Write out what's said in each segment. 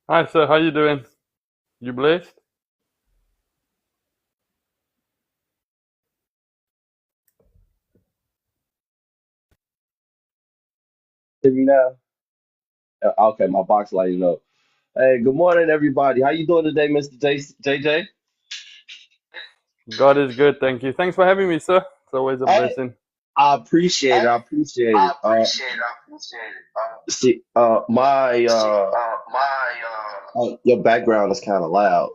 Hi, sir. How you doing? You blessed? Hear me now? Okay, my box lighting up. Hey, good morning, everybody. How you doing today, Mr. JJ? God is good, thank you. Thanks for having me, sir. It's always a Hey, blessing. I appreciate it. I appreciate it. See, your background is kind of loud.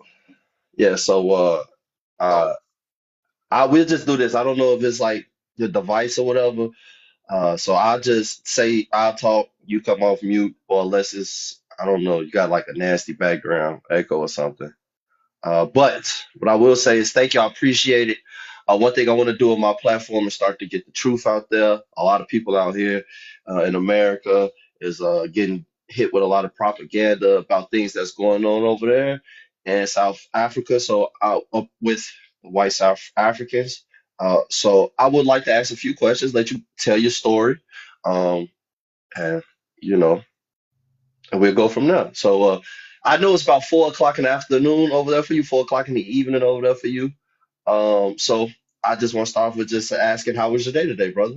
Yeah, so uh, I will just do this. I don't know if it's like your device or whatever. So I'll just say I'll talk. You come off mute, or unless it's I don't know, you got like a nasty background echo or something. But what I will say is thank you. I appreciate it. One thing I want to do on my platform is start to get the truth out there. A lot of people out here in America is getting hit with a lot of propaganda about things that's going on over there in South Africa. So with white South Africans. So I would like to ask a few questions, let you tell your story, um, and you know, and we'll go from there. So I know it's about 4 o'clock in the afternoon over there for you, 4 o'clock in the evening over there for you. So I just want to start off with just asking, how was your day today, brother?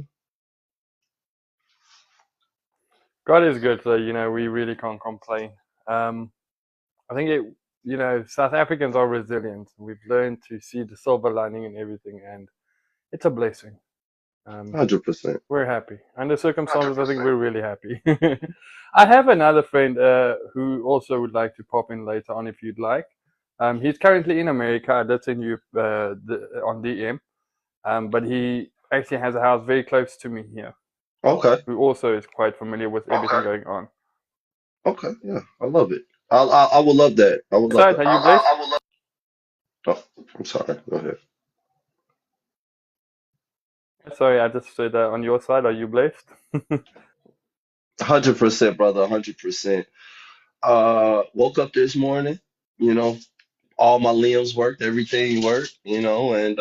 God is good, so we really can't complain. Um, I think South Africans are resilient. We've learned to see the silver lining in everything, and it's a blessing. Um, 100%. we're happy. Under circumstances, I think we're really happy. I have another friend who also would like to pop in later on if you'd like. He's currently in America. I did send you on DM. But he actually has a house very close to me here, Okay. who also is quite familiar with everything going on. Okay. Yeah, I love it. I would love that. I would love Side, that. are you blessed? Oh, I'm sorry. Go ahead. Sorry, I just said on your side, are you blessed? 100%, brother. 100%. Woke up this morning, you know, all my limbs worked, everything worked, and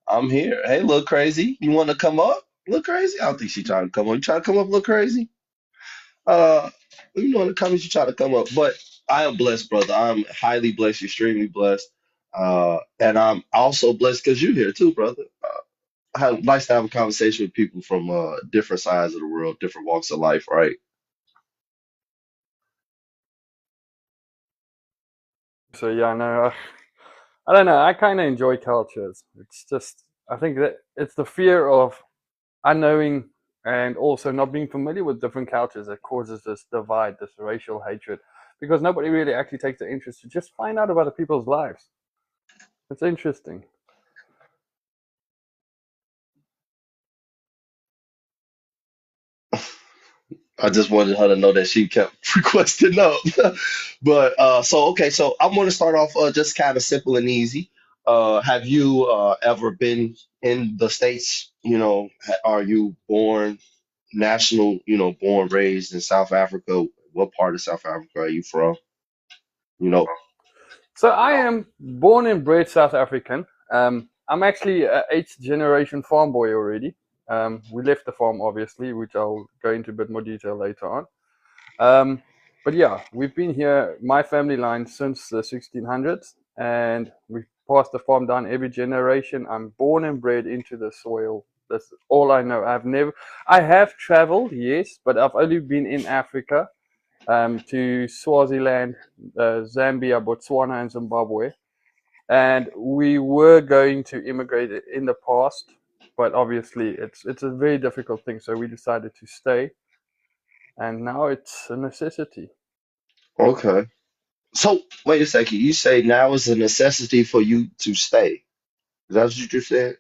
I'm here. Hey, look crazy. You want to come up? Look crazy? I don't think she trying to come up. You trying to come up, look crazy? Uh, you know, in the comments you try to come up, but I am blessed, brother. I'm highly blessed, extremely blessed, and I'm also blessed because you're here too, brother. Nice to have a conversation with people from different sides of the world, different walks of life, right? So yeah, no, I don't know. I kind of enjoy cultures. It's just I think that it's the fear of unknowing and also not being familiar with different cultures that causes this divide, this racial hatred, because nobody really actually takes the interest to just find out about the people's lives. It's interesting. I just wanted her to know that she kept requesting up. But so okay, so I'm going to start off just kind of simple and easy. Have you ever been in the States? Are you born national, born, raised in South Africa? What part of South Africa are you from? You know, So I am born and bred South African. I'm actually a eighth generation farm boy already. We left the farm obviously, which I'll go into a bit more detail later on. Um, but yeah, we've been here, my family line, since the 1600s, and we've passed the farm down every generation. I'm born and bred into the soil. That's all I know. I have traveled, yes, but I've only been in Africa, to Swaziland, Zambia, Botswana, and Zimbabwe. And we were going to immigrate in the past, but obviously it's a very difficult thing. So we decided to stay, and now it's a necessity. okay. So wait a second. You say now is a necessity for you to stay. Is that what you just said?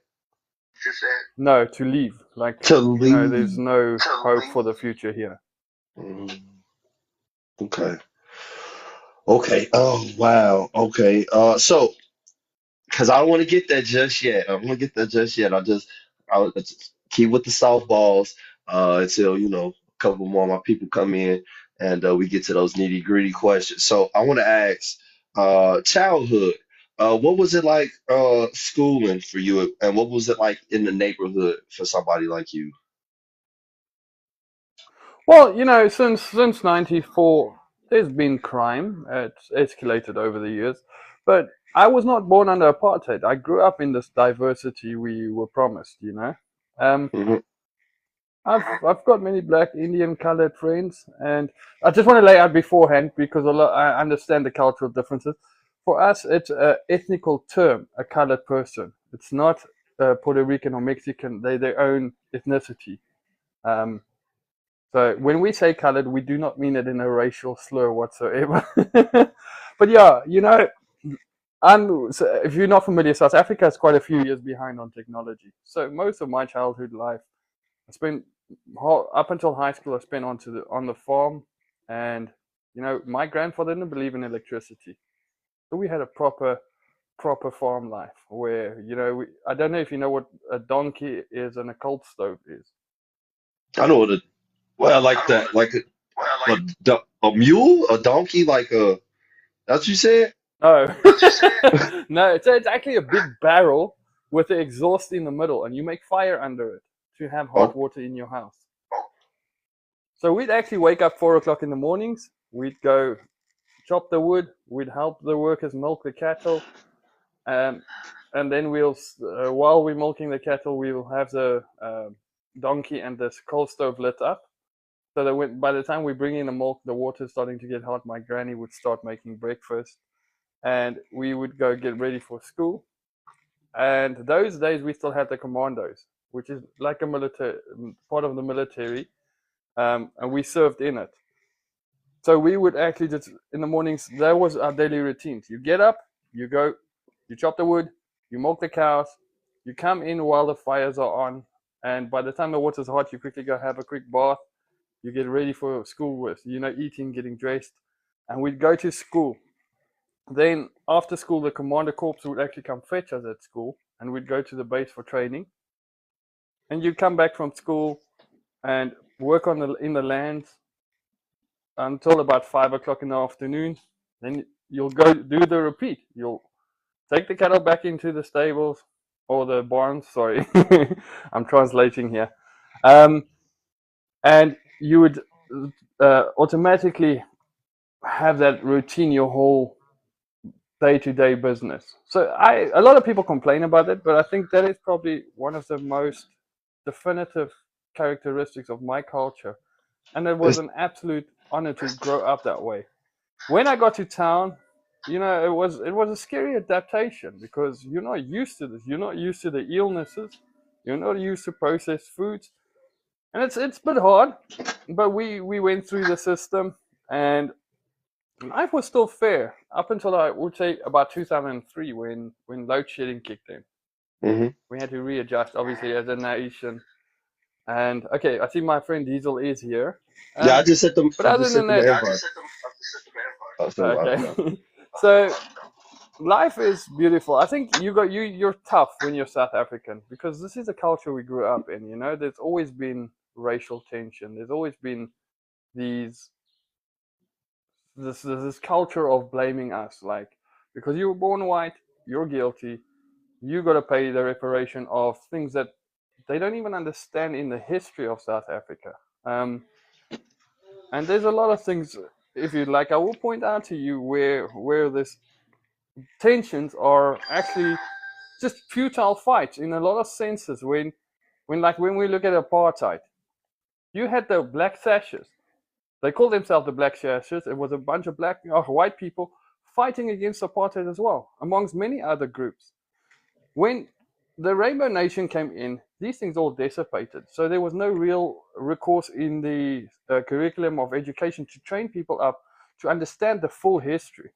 No, to leave. Like, To there's leave. no hope for the future here. Mm, okay. Okay. Oh wow. Okay. So because I don't want to get that just yet. I don't want to get that just yet. I'll just keep with the softballs until a couple more of my people come in and we get to those nitty gritty questions. So I want to ask, childhood. What was it like schooling for you, and what was it like in the neighborhood for somebody like you? Well, since '94. There's been crime. It's escalated over the years, but I was not born under apartheid. I grew up in this diversity we were promised. Um, Hmm. I've got many black, Indian, colored friends, and I just want to lay out beforehand because I understand the cultural differences. For us, it's a ethnical term, a colored person. It's not Puerto Rican or Mexican. They their own ethnicity. Um, so when we say colored, we do not mean it in a racial slur whatsoever. But yeah, so if you're not familiar, South Africa is quite a few years behind on technology. So most of my childhood life, I spent up until high school, I spent on the farm, and my grandfather didn't believe in electricity, so we had a proper farm life where I don't know if you know what a donkey is and a cold stove is. I know what a well, like that, like a mule, a donkey, like a that's what you said. No, no, it's actually a big barrel with the exhaust in the middle, and you make fire under it to have hot Oh, water in your house. So we'd actually wake up 4 o'clock in the mornings. We'd go chop the wood. We'd help the workers milk the cattle, um, and then while we're milking the cattle, we'll have the donkey and this coal stove lit up. So that by the time we bring in the milk, the water's starting to get hot. My granny would start making breakfast, and we would go get ready for school. And those days, we still had the commandos, which is like a military part of the military, and we served in it. So we would actually just in the mornings. That was our daily routines. You get up, you go, you chop the wood, you milk the cows, you come in while the fires are on, and by the time the water's hot, you quickly go have a quick bath. You get ready for school with eating, getting dressed, and we'd go to school. Then after school, the commander corps would actually come fetch us at school, and we'd go to the base for training. And you'd come back from school and work in the lands until about 5 o'clock in the afternoon. Then you'll go do the repeat. You'll take the cattle back into the stables or the barns. Sorry, I'm translating here. Um, and you would automatically have that routine your whole day-to-day business. So a lot of people complain about it, but I think that is probably one of the most definitive characteristics of my culture, and it was it's an absolute honor to grow up that way. When I got to town, it was a scary adaptation because you're not used to this. You're not used to the illnesses. You're not used to processed foods, and it's a bit hard. But we went through the system, and life was still fair up until I would say about 2003 when load shedding kicked in. hmm We had to readjust, obviously, as a nation. And okay, I see my friend Diesel is here. Yeah, I Um, just sent them. but I other just sent than them an that, invite. Oh, so okay. yeah. So life is beautiful. I think you're tough when you're South African because this is a culture we grew up in. There's always been racial tension. There's always been these this culture of blaming us, like because you were born white, you're guilty. You got to pay the reparation of things that they don't even understand in the history of South Africa. Um, and there's a lot of things, if you like, I will point out to you where this tensions are actually just futile fights in a lot of senses. When we look at apartheid, you had the black sashes. They called themselves the black sashes. It was a bunch of white people fighting against apartheid as well, amongst many other groups. When the Rainbow Nation came in, these things all dissipated. So there was no real recourse in the curriculum of education to train people up to understand the full history.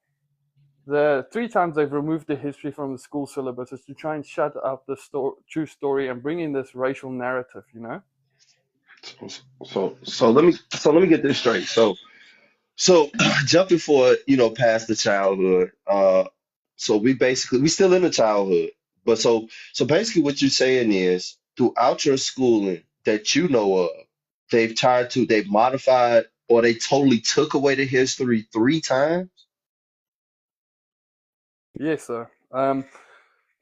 The 3 times they've removed the history from the school syllabus is to try and shut up the true story and bring in this racial narrative. So let me get this straight. So jumping forward, past the childhood. So we still in the childhood, but so basically what you're saying is throughout your schooling that you know of, they've modified or they totally took away the history 3 times. Yes, sir.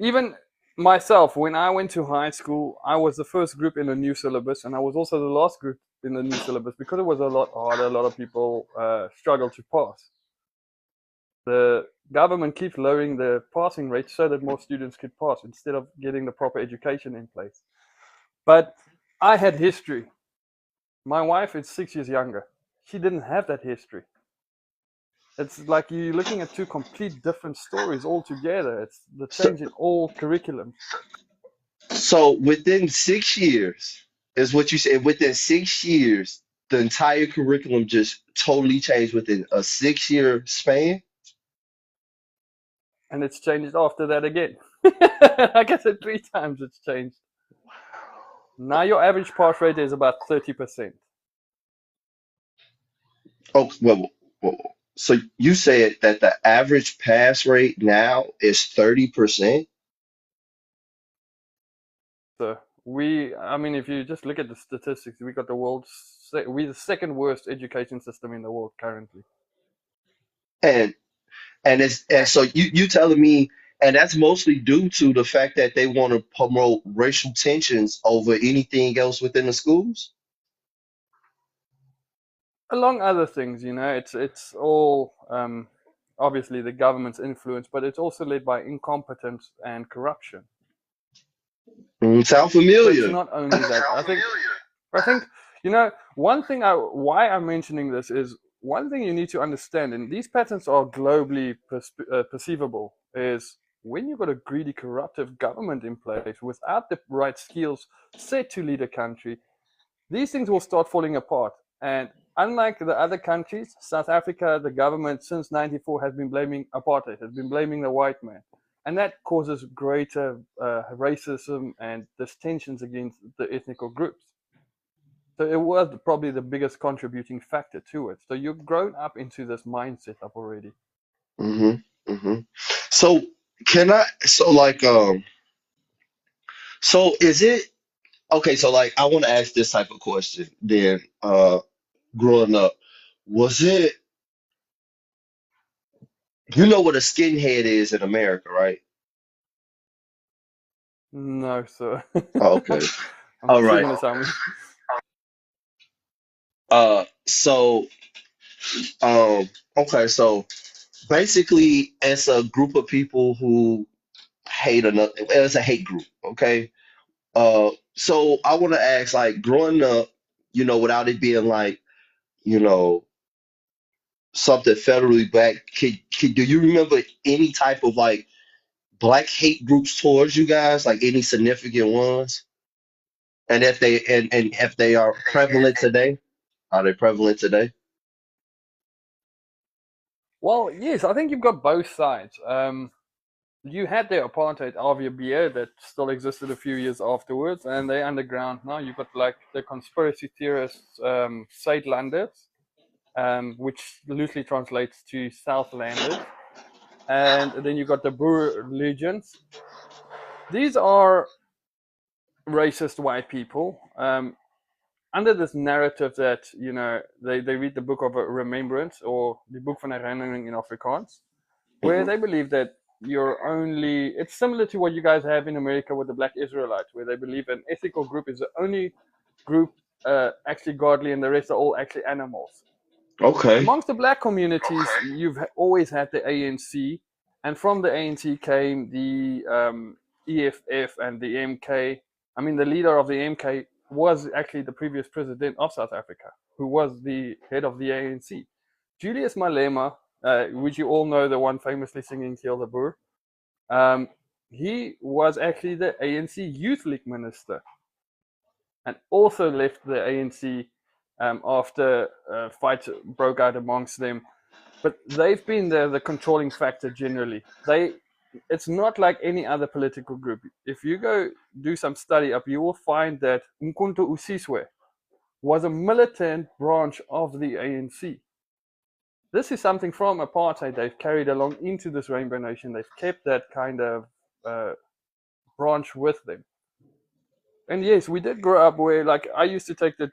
Even myself, when I went to high school, I was the first group in the new syllabus, and I was also the last group in the new syllabus because it was a lot harder. A lot of people struggled to pass. The government keeps lowering the passing rate so that more students could pass instead of getting the proper education in place. But I had history. My wife is 6 years younger. She didn't have that history. It's like you're looking at two complete different stories altogether. It's the So, change in all curriculums. so within 6 years is what you said. Within 6 years, the entire curriculum just totally changed within a 6 year span. And it's changed after that again. Like I said, 3 times it's changed. Now your average pass rate is about 30%. Oh, well, so you said that the average pass rate now is 30%? So I mean, if you just look at the statistics, we got we're the second worst education system in the world currently. And so you telling me, and that's mostly due to the fact that they want to promote racial tensions over anything else within the schools? Along other things, it's all obviously the government's influence, but it's also led by incompetence and corruption. Sound But it's familiar? not only that. I think one thing why I'm mentioning this is one thing you need to understand, and these patterns are globally perceivable, is when you've got a greedy, corruptive government in place without the right skills set to lead a country, these things will start falling apart. And unlike the other countries, South Africa, the government since '94 has been blaming apartheid, has been blaming the white man. And that causes greater racism and tensions against the ethnical groups. So it was probably the biggest contributing factor to it. So you've grown up into this mindset up already. hmm hmm So so is it okay? So like, I want to ask this type of question. Then, growing up, was it, you know what a skinhead is in America, right? No, sir. Oh, okay. I'm All right. seeing this on me. So, um, okay, so basically, it's a group of people who hate another. It's a hate group, okay? So I want to ask, like, growing up, without it being like, you know, something federally back, do you remember any type of like black hate groups towards you guys, like any significant ones? And if they are prevalent today, are they prevalent today? Well, yes, I think you've got both sides. You had the apartheid RVB that still existed a few years afterwards, and they're underground now. You've got like the conspiracy theorists, Suidlanders, which loosely translates to Southlanders, and then you've got the Boer legions. These are racist white people under this narrative that they read the book of remembrance or the book van herinnering in Afrikaans, where Hmm they believe that it's similar to what you guys have in America with the Black Israelites, where they believe an ethical group is the only group actually godly and the rest are all actually animals. Okay. Amongst the black communities, you've always had the ANC, and from the ANC came the EFF and the MK. I mean, the leader of the MK was actually the previous president of South Africa, who was the head of the ANC. Julius Malema, which you all know, the one famously singing Kill the Boer, um, he was actually the ANC Youth League minister and also left the ANC after fights broke out amongst them. But they've been the controlling factor generally. It's not like any other political group. If you go do some study up, you will find that Mkhonto Usiswe was a militant branch of the ANC. This is something from apartheid they've carried along into this Rainbow Nation. They've kept that kind of uh, branch with them. And yes, we did grow up where, like, I used to take the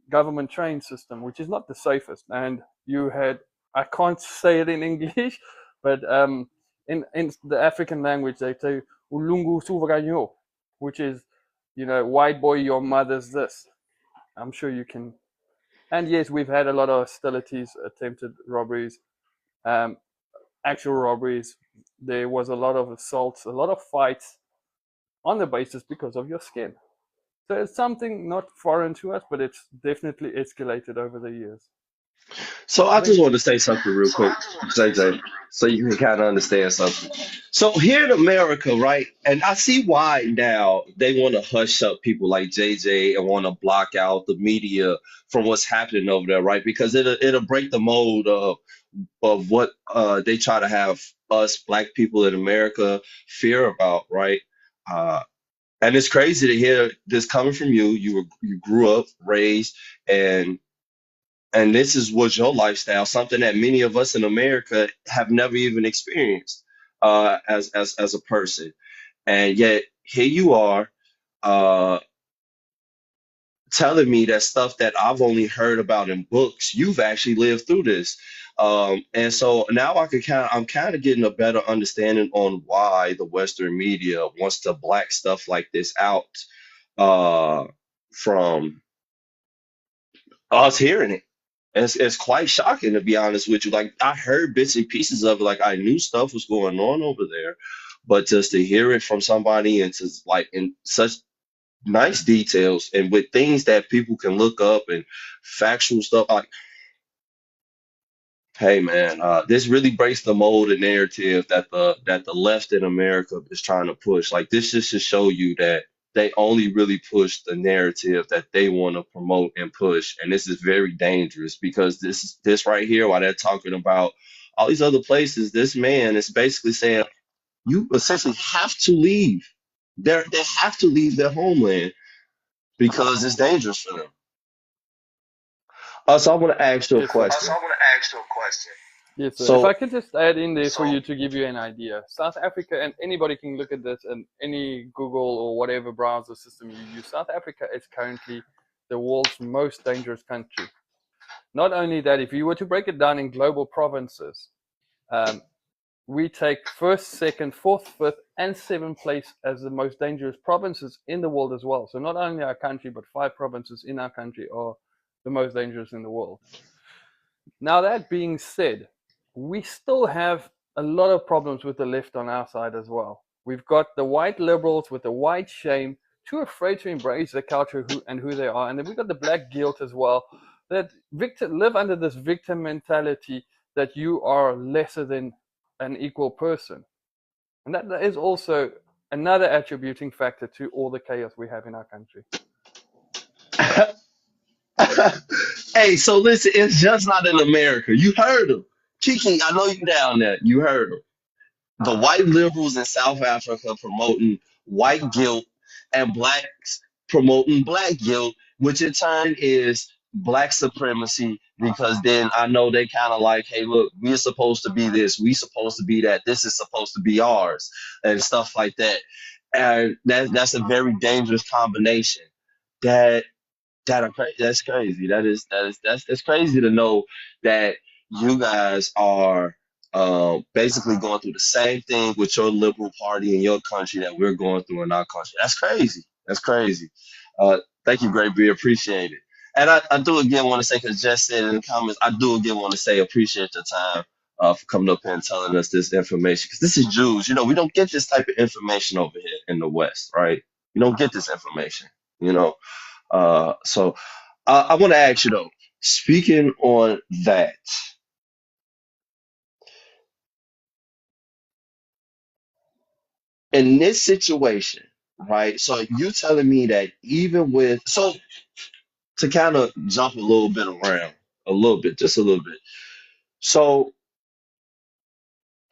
government train system, which is not the safest. And you had, I can't say it in English, but in the African language, they say "ulungu suvaganyo," which is, white boy, your mother's this. I'm sure you can. And yes, we've had a lot of hostilities, attempted robberies, um, actual robberies. There was a lot of assaults, a lot of fights on the basis because of your skin. So it's something not foreign to us, but it's definitely escalated over the years. So I I think just want to say something real quick, JJ, so you can kind of understand something. So here in America, right, and I see why now they want to hush up people like JJ and want to block out the media from what's happening over there, right? Because it'll break the mold of what they try to have us black people in America fear about, right? Uh, and it's crazy to hear this coming from you. You grew up, raised, and this is was your lifestyle, something that many of us in America have never even experienced as a person. And yet here you are uh, telling me that stuff that I've only heard about in books. You've actually lived through this. And so now I'm kind of getting a better understanding on why the Western media wants to black stuff like this out uh, from us hearing it. It's quite shocking to be honest with you. Like I heard bits and pieces of it, like I knew stuff was going on over there, but just to hear it from somebody and to like in such nice details and with things that people can look up and factual stuff. Like, hey man, this really breaks the mold and narrative that the left in America is trying to push. Like this just to show you that they only really push the narrative that they want to promote and push, and this is very dangerous because this right here, while they're talking about all these other places, this man is basically saying you essentially have to leave. They have to leave their homeland because it's dangerous for them. So I want to ask you a yes, sir. question. Yes, sir. If I So could just add in there for you to give you an idea, South Africa, and anybody can look at this in any Google or whatever browser system you use. South Africa is currently the world's most dangerous country. Not only that, if you were to break it down in global provinces, um, we take first, second, fourth, fifth, and seventh place as the most dangerous provinces in the world as well. So not only our country, but 5 provinces in our country are the most dangerous in the world. Now, that being said, we still have a lot of problems with the left on our side as well. We've got the white liberals with the white shame, too afraid to embrace the culture and who they are. And then we've got the black guilt as well, that live under this victim mentality that you are lesser than an equal person. And that is also another attributing factor to all the chaos we have in our country. hey, so listen, it's just not in America. You heard him. Kiki, I know you down there. You heard him. The white liberals in South Africa promoting white guilt and blacks promoting black guilt, which in turn is black supremacy because then I know they kind of like, hey, look, we're supposed to be this, we supposed to be that, this is supposed to be ours, and stuff like that. And that's a very dangerous combination. That that's crazy. That's crazy to know that you guys are basically going through the same thing with your liberal party in your country that we're going through in our country. That's crazy. That's crazy. Thank you, Great Beer. Appreciate it. And I do again want to say, because Jess said in the comments, I do again want to say appreciate your time for coming up here and telling us this information. Because this is Jews. You know, we don't get this type of information over here in the West, right? We don't get this information, you know. So I want to ask you though, speaking on that, in this situation, right? So you telling me that even with, so to kind of jump a little bit around, a little bit, just a little bit. So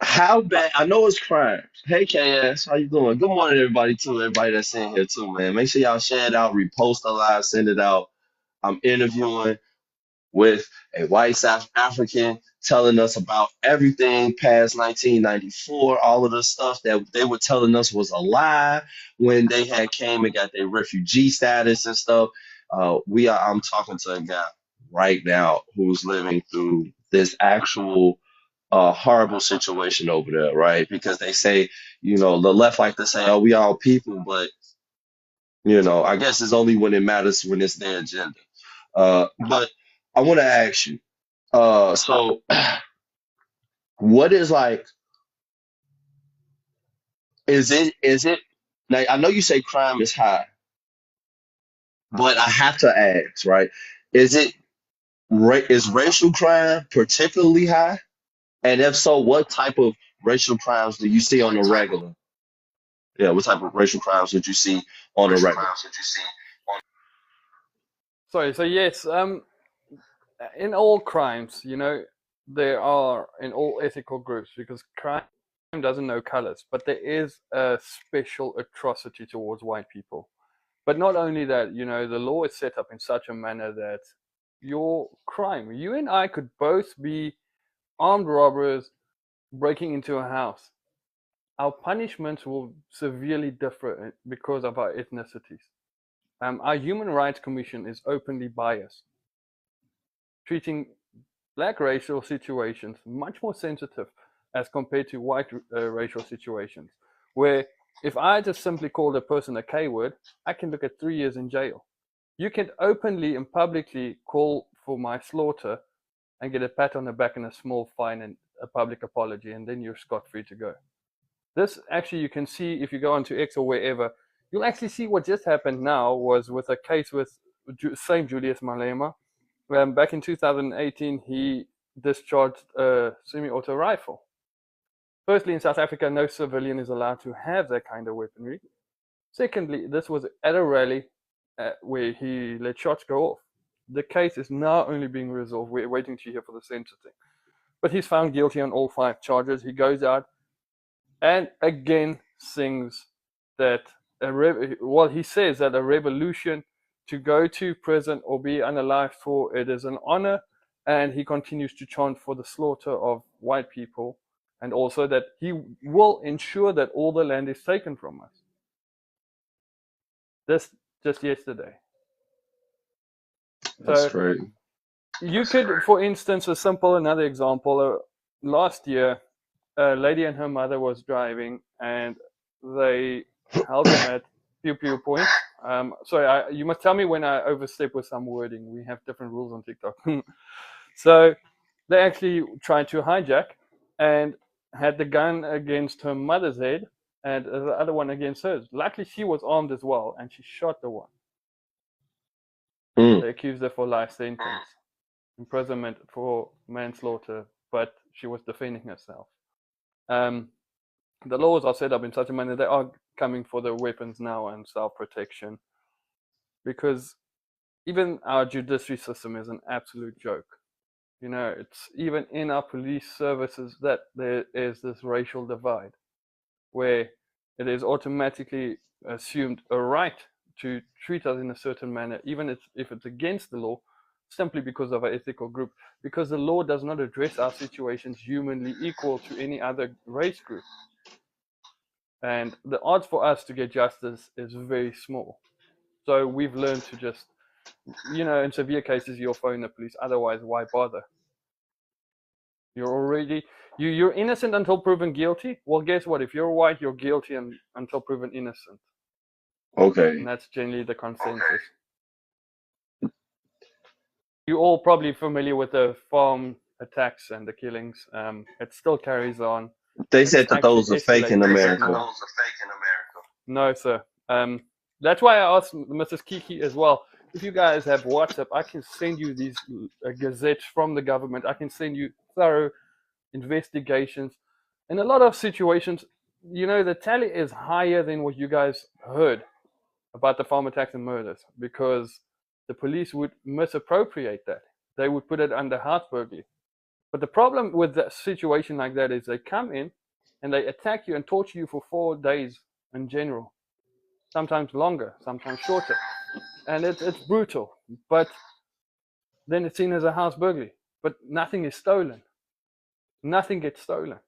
how bad? I know it's crime. Hey KS, how you doing? Good morning, everybody too. Everybody that's in here too, man. Make sure y'all share it out, repost the live, send it out. I'm interviewing with a white South African telling us about everything past 1994, all of the stuff that they were telling us was a lie when they had came and got their refugee status and stuff. I'm talking to a guy right now who's living through this actual horrible situation over there, right? Because they say, the left like to say, oh, we all people, but I guess it's only when it matters when it's their agenda. But I want to ask you, so what is like, is it now I know you say crime is high, but I have to ask, right? Is it is racial crime particularly high? And if so, what type of racial crimes do you see on the regular? Yeah, what type of racial crimes would you see on the regular? Sorry. So yes, in all crimes, there are in all ethical groups because crime doesn't know colors, but there is a special atrocity towards white people. But not only that, the law is set up in such a manner that your crime, you and I could both be armed robbers breaking into a house. Our punishments will severely differ because of our ethnicities. Our Human Rights Commission is openly biased, treating black racial situations much more sensitive as compared to white racial situations, where if I just simply called a person a K word, I can look at 3 years in jail. You can openly and publicly call for my slaughter and get a pat on the back and a small fine and a public apology, and then you're scot free to go. This actually, you can see if you go onto X or wherever, you'll actually see what just happened now was with a case with same Julius Malema. Back in 2018, he discharged a semi-auto rifle. Firstly, in South Africa, no civilian is allowed to have that kind of weaponry. Secondly, this was at a rally where he let shots go off. The case is now only being resolved. We're waiting to hear for the sentencing. But he's found guilty on all 5 charges. He goes out and again sings that he says that a revolution to go to prison or be unalived for it is an honor, and he continues to chant for the slaughter of white people, and also that he will ensure that all the land is taken from us. This just yesterday. That's So crazy. you could, for instance, another example. Last year, a lady and her mother was driving, and they held them at pew pew point. Sorry, you must tell me when I overstep with some wording. We have different rules on TikTok. So they actually tried to hijack and had the gun against her mother's head and the other one against hers. Luckily, she was armed as well, and she shot the one. Mm. They accused her for life sentence, imprisonment for manslaughter, but she was defending herself. The laws are set up in such a manner they are coming for the weapons now and self-protection, because even our judiciary system is an absolute joke. It's even in our police services that there is this racial divide where it is automatically assumed a right to treat us in a certain manner, even if it's against the law, simply because of our ethical group, because the law does not address our situations humanly equal to any other race group. And the odds for us to get justice is very small. So we've learned to just, in severe cases, you'll phone the police. Otherwise, why bother? You're innocent until proven guilty. Well, guess what? If you're white, you're guilty until proven innocent. And Okay. that's generally the consensus. You're all probably familiar with the farm attacks and the killings. It still carries on. They It's said that actually those are fake in escalated a bit America. more. No, sir. That's why I asked Mrs. Kiki as well. If you guys have WhatsApp, I can send you these gazettes from the government. I can send you thorough investigations. In a lot of situations, the tally is higher than what you guys heard about the farm attacks and murders, because the police would misappropriate that. They would put it under house burglary. But the problem with a situation like that is they come in and they attack you and torture you for 4 days in general, sometimes longer, sometimes shorter, and it's brutal. But then it's seen as a house burglary. But nothing is stolen. Nothing gets stolen,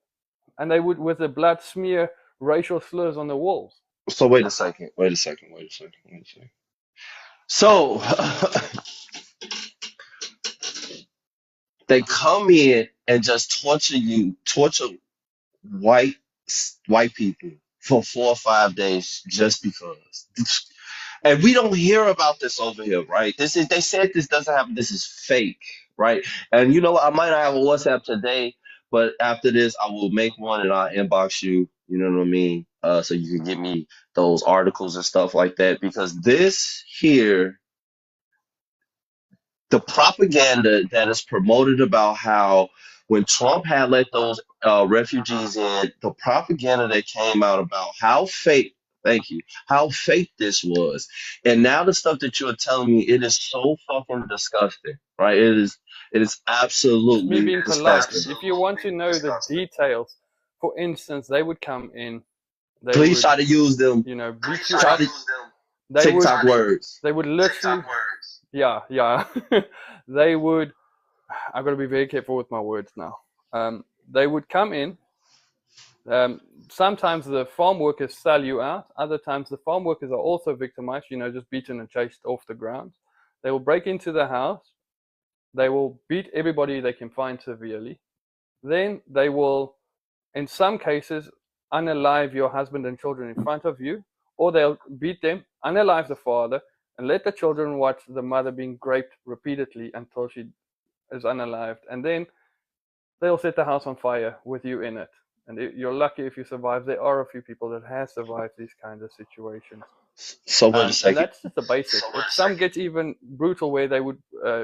and they would, with the blood, smear racial slurs on the walls. So wait a second. Wait a second. Wait a second. Wait a second. So they come in and just torture white white people for 4 or 5 days just because. And we don't hear about this over here, right? This is they said this doesn't happen. This is fake, right? And you know what? I might not have a WhatsApp today, but after this, I will make one and I'll inbox you. You know what I mean? So you can get me those articles and stuff like that because this here the propaganda that is promoted about how when Trump had let those refugees in, the propaganda that came out about how fake, thank you, how fake this was. And now the stuff that you're telling me, it is so fucking disgusting, right? It is It's me absolutely being polite. disgusting. If you want to know the details, for instance, they would come in, they Please would, try to use them, beat you try up. to They would, TikTok words. they would literally, yeah. They would. I've got to be very careful with my words now. They would come in. Um, Sometimes the farm workers sell you out. Other times the farm workers are also victimized. Just beaten and chased off the ground. They will break into the house. They will beat everybody they can find severely. Then they will, in some cases, unalive your husband and children in front of you, or they'll beat them, unalive the father, and let the children watch the mother being raped repeatedly until she is unalived. And then they'll set the house on fire with you in it. And you're lucky if you survive. There are a few people that have survived these kinds of situations. So wait a And second. that's just the basic. Some gets even brutal where they would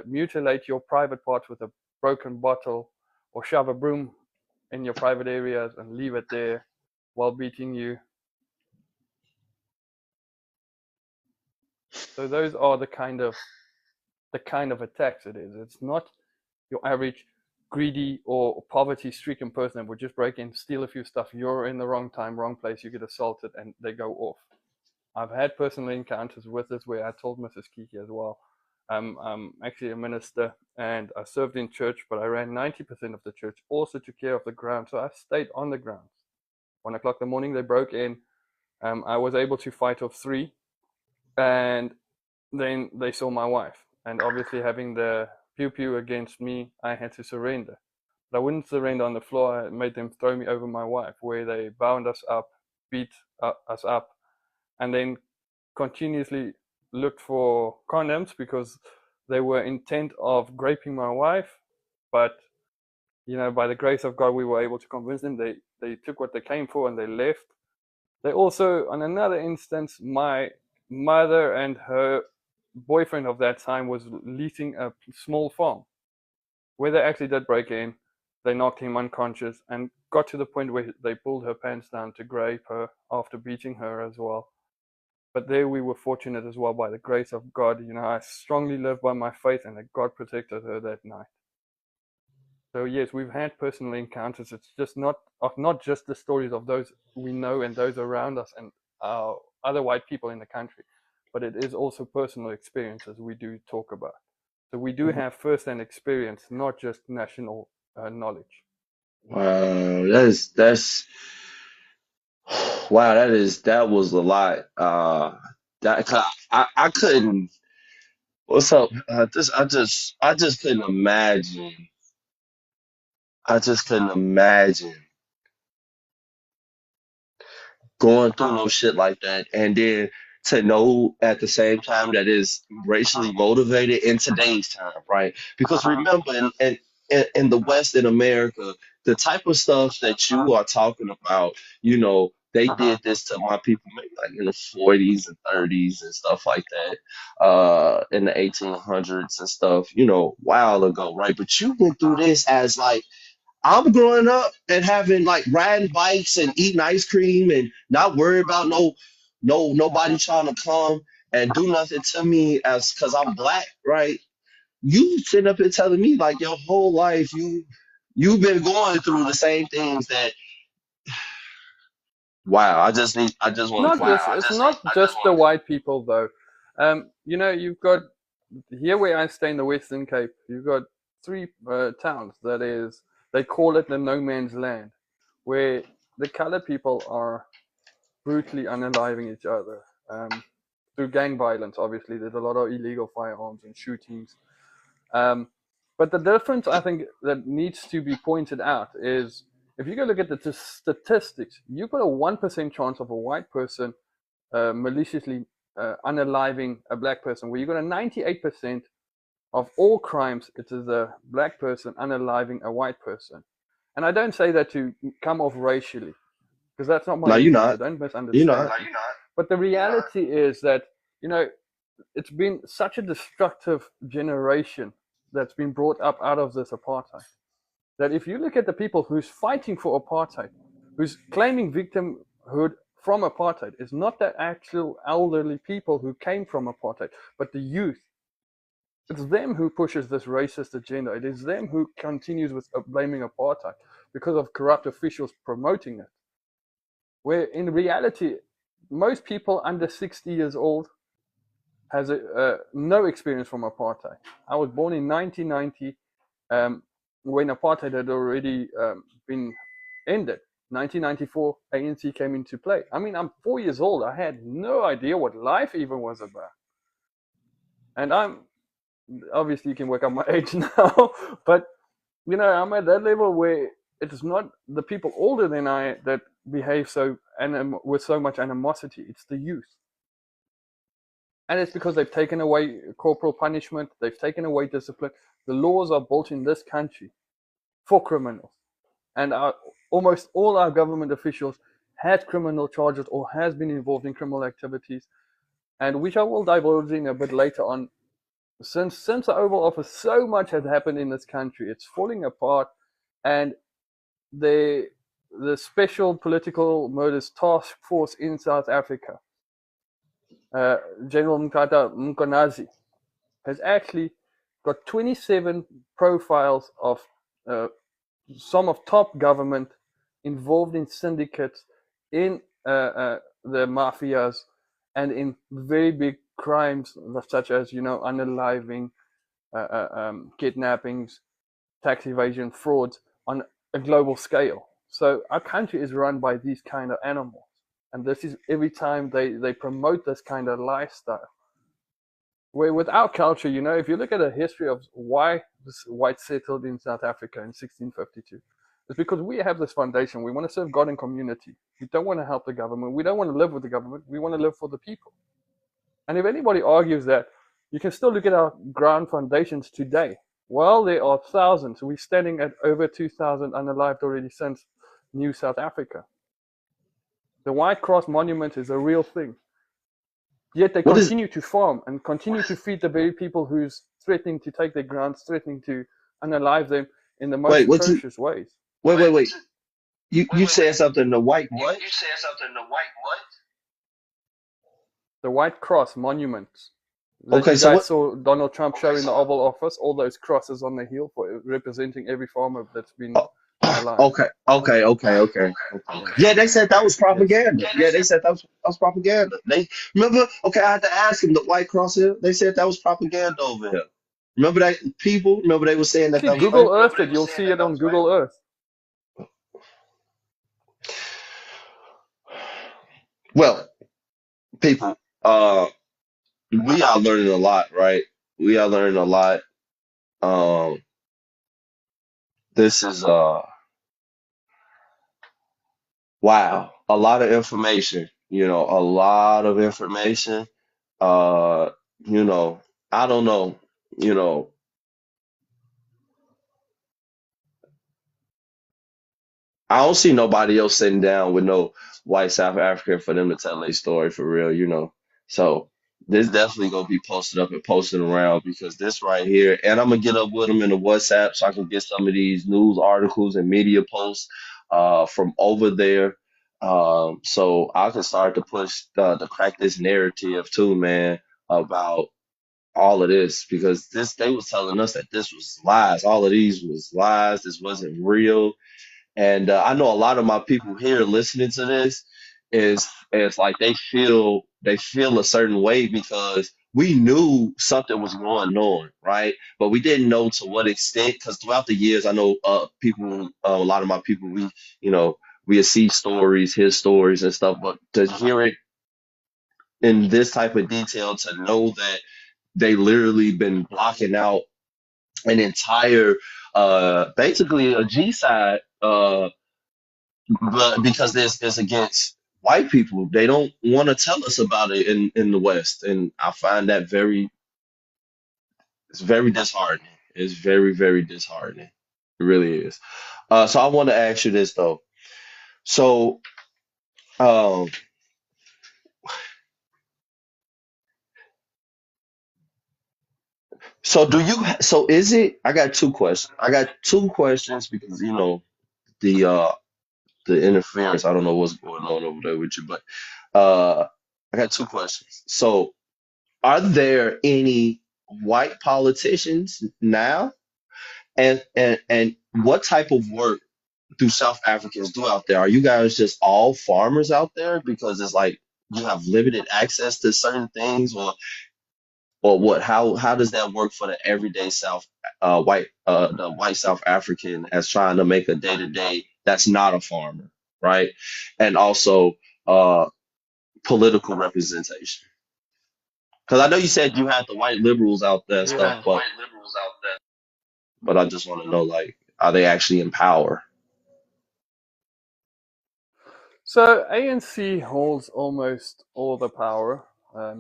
mutilate your private parts with a broken bottle or shove a broom in your private areas and leave it there while beating you. So those are the kind of attacks it is. It's not your average greedy or poverty-stricken person that would just break in, steal a few stuff. You're in the wrong time, wrong place. You get assaulted, and they go off. I've had personal encounters with this where I told Mrs. Kiki as well. I'm actually a minister, and I served in church, but I ran 90% of the church. Also took care of the ground, so I stayed on the grounds. 1 o'clock in the morning, they broke in. I was able to fight off three, and then they saw my wife. And obviously, having the pew pew against me, I had to surrender. But I wouldn't surrender on the floor. I made them throw me over my wife, where they bound us up, beat us up, and then continuously looked for condoms because they were intent of raping my wife. But by the grace of God, we were able to convince them. They took what they came for and they left. They also, on another instance, my mother and her boyfriend of that time was leasing a small farm where they actually did break in. They knocked him unconscious and got to the point where they pulled her pants down to rape her after beating her as well. But there we were fortunate as well by the grace of God. I strongly live by my faith and that God protected her that night. So yes, we've had personal encounters. It's just not just the stories of those we know and those around us and other white people in the country, but it is also personal experiences we do talk about. So we do have first-hand experience, not just national knowledge. Wow, that's wow, that was a lot. That 'cause I couldn't. What's up? I just couldn't imagine. I just couldn't imagine going through no shit like that, and then to know at the same time that is racially motivated in today's time, right? Because remember, in the West in America, the type of stuff that you are talking about, they did this to my people maybe like in the 40s and 30s and stuff like that, in the 1800s and stuff, while ago, right? But you went through this as like I'm growing up and having like riding bikes and eating ice cream and not worried about nobody trying to come and do nothing to me as because I'm black, right? You sitting up here telling me like your whole life you've been going through the same things that wow, I just want to Not clarify. just it's not just the white people though. You've got here where I stay in the Western Cape. You've got three towns that is they call it the no man's land, where the colored people are brutally unaliving each other through gang violence. Obviously, there's a lot of illegal firearms and shootings. Um, but the difference I think that needs to be pointed out is if you go look at the statistics, you've got a 1% chance of a white person maliciously unaliving a black person, where you got a 98% of all crimes, it is a black person unaliving a white person. And I don't say that to come off racially, because that's not my No, you're intent, so not. don't You're misunderstand not. me. But the reality is that, you know, it's been such a destructive generation that's been brought up out of this apartheid, that if you look at the people who's fighting for apartheid, who's claiming victimhood from apartheid, is not the actual elderly people who came from apartheid, but the youth. It's them who pushes this racist agenda. It is them who continues with blaming apartheid because of corrupt officials promoting it. Where in reality, most people under 60 years old has no experience from apartheid. I was born in 1990, when apartheid had already been ended. 1994, ANC came into play. I mean, I'm 4 years old. I had no idea what life even was about. And I'm obviously, you can work out my age now, but I'm at that level where it is not the people older than I that behave so with so much animosity. It's the youth. And it's because they've taken away corporal punishment, they've taken away discipline. The laws are built in this country for criminals. And almost all our government officials had criminal charges or has been involved in criminal activities, and which I will divulge in a bit later on. Since the Oval Office, so much has happened in this country. It's falling apart, and the Special Political Murders Task Force in South Africa, General Mkata Mkonazi, has actually got 27 profiles of some of top government involved in syndicates, in the mafias, and in very big crimes such as unaliving, kidnappings, tax evasion, frauds on a global scale. So our country is run by these kind of animals, and this is every time they promote this kind of lifestyle. Where with our culture, if you look at the history of why this white settled in South Africa in 1652, it's because we have this foundation. We want to serve God and community. We don't want to help the government. We don't want to live with the government. We want to live for the people. And if anybody argues that, you can still look at our ground foundations today. Well, there are thousands. We're standing at over 2,000 unalived already since New South Africa. The White Cross Monument is a real thing. Yet they What is continue to farm and continue to feed the very people who's threatening to take their grants, threatening to unalive them in the most wait, what's it? atrocious ways. Wait. You said something, the white what? The White Cross monuments that Okay, you so guys what saw Donald Trump show in the Oval Office, all those crosses on the hill for representing every farmer that's been oh, unalive. okay. Yes, Yeah, they said that was yes. propaganda. Yeah, they said that was propaganda. They remember, okay, I had to ask him the white cross here. They said that was propaganda over here. Remember that people? Remember they were saying that Actually, that was Google fake? Earth it. You'll see it on Google Earth. Well, people, we are learning a lot, right? We are learning a lot. Um, this is wow, a lot of information, a lot of information. Uh, you know, I don't know, you know, I don't see nobody else sitting down with no white South African for them to tell their story for real. So this definitely gonna be posted up and posted around because this right here, and I'm gonna get up with them in the WhatsApp so I can get some of these news articles and media posts from over there. So I can start to push to crack this narrative too, man, about all of this because this they was telling us that this was lies. All of these was lies. This wasn't real. And I know a lot of my people here listening to this is like they feel a certain way because we knew something was going on, right? But we didn't know to what extent. Because throughout the years, I know people, a lot of my people, you know, we see stories, hear stories and stuff. But to hear it in this type of detail, to know that they literally been blocking out an entire, basically a G side. But because this is against white people. They don't want to tell us about it in the West, and I find that it's very disheartening. It's very, very disheartening. It really is. So I want to ask you this though. So, um, so do you? So is it? I got two questions. I got two questions because the uh the interference. I don't know what's going on over there with you, but uh, I got two questions. So, are there any white politicians now? And what type of work do South Africans do out there? Are you guys just all farmers out there because it's like you have limited access to certain things, or what? How does that work for the everyday the white South African as trying to make a day to day that's not a farmer, right? And also uh political representation. Because I know you said you had the white liberals out there and stuff, Yeah. but I just want to know, like, are they actually in power? So ANC holds almost all the power,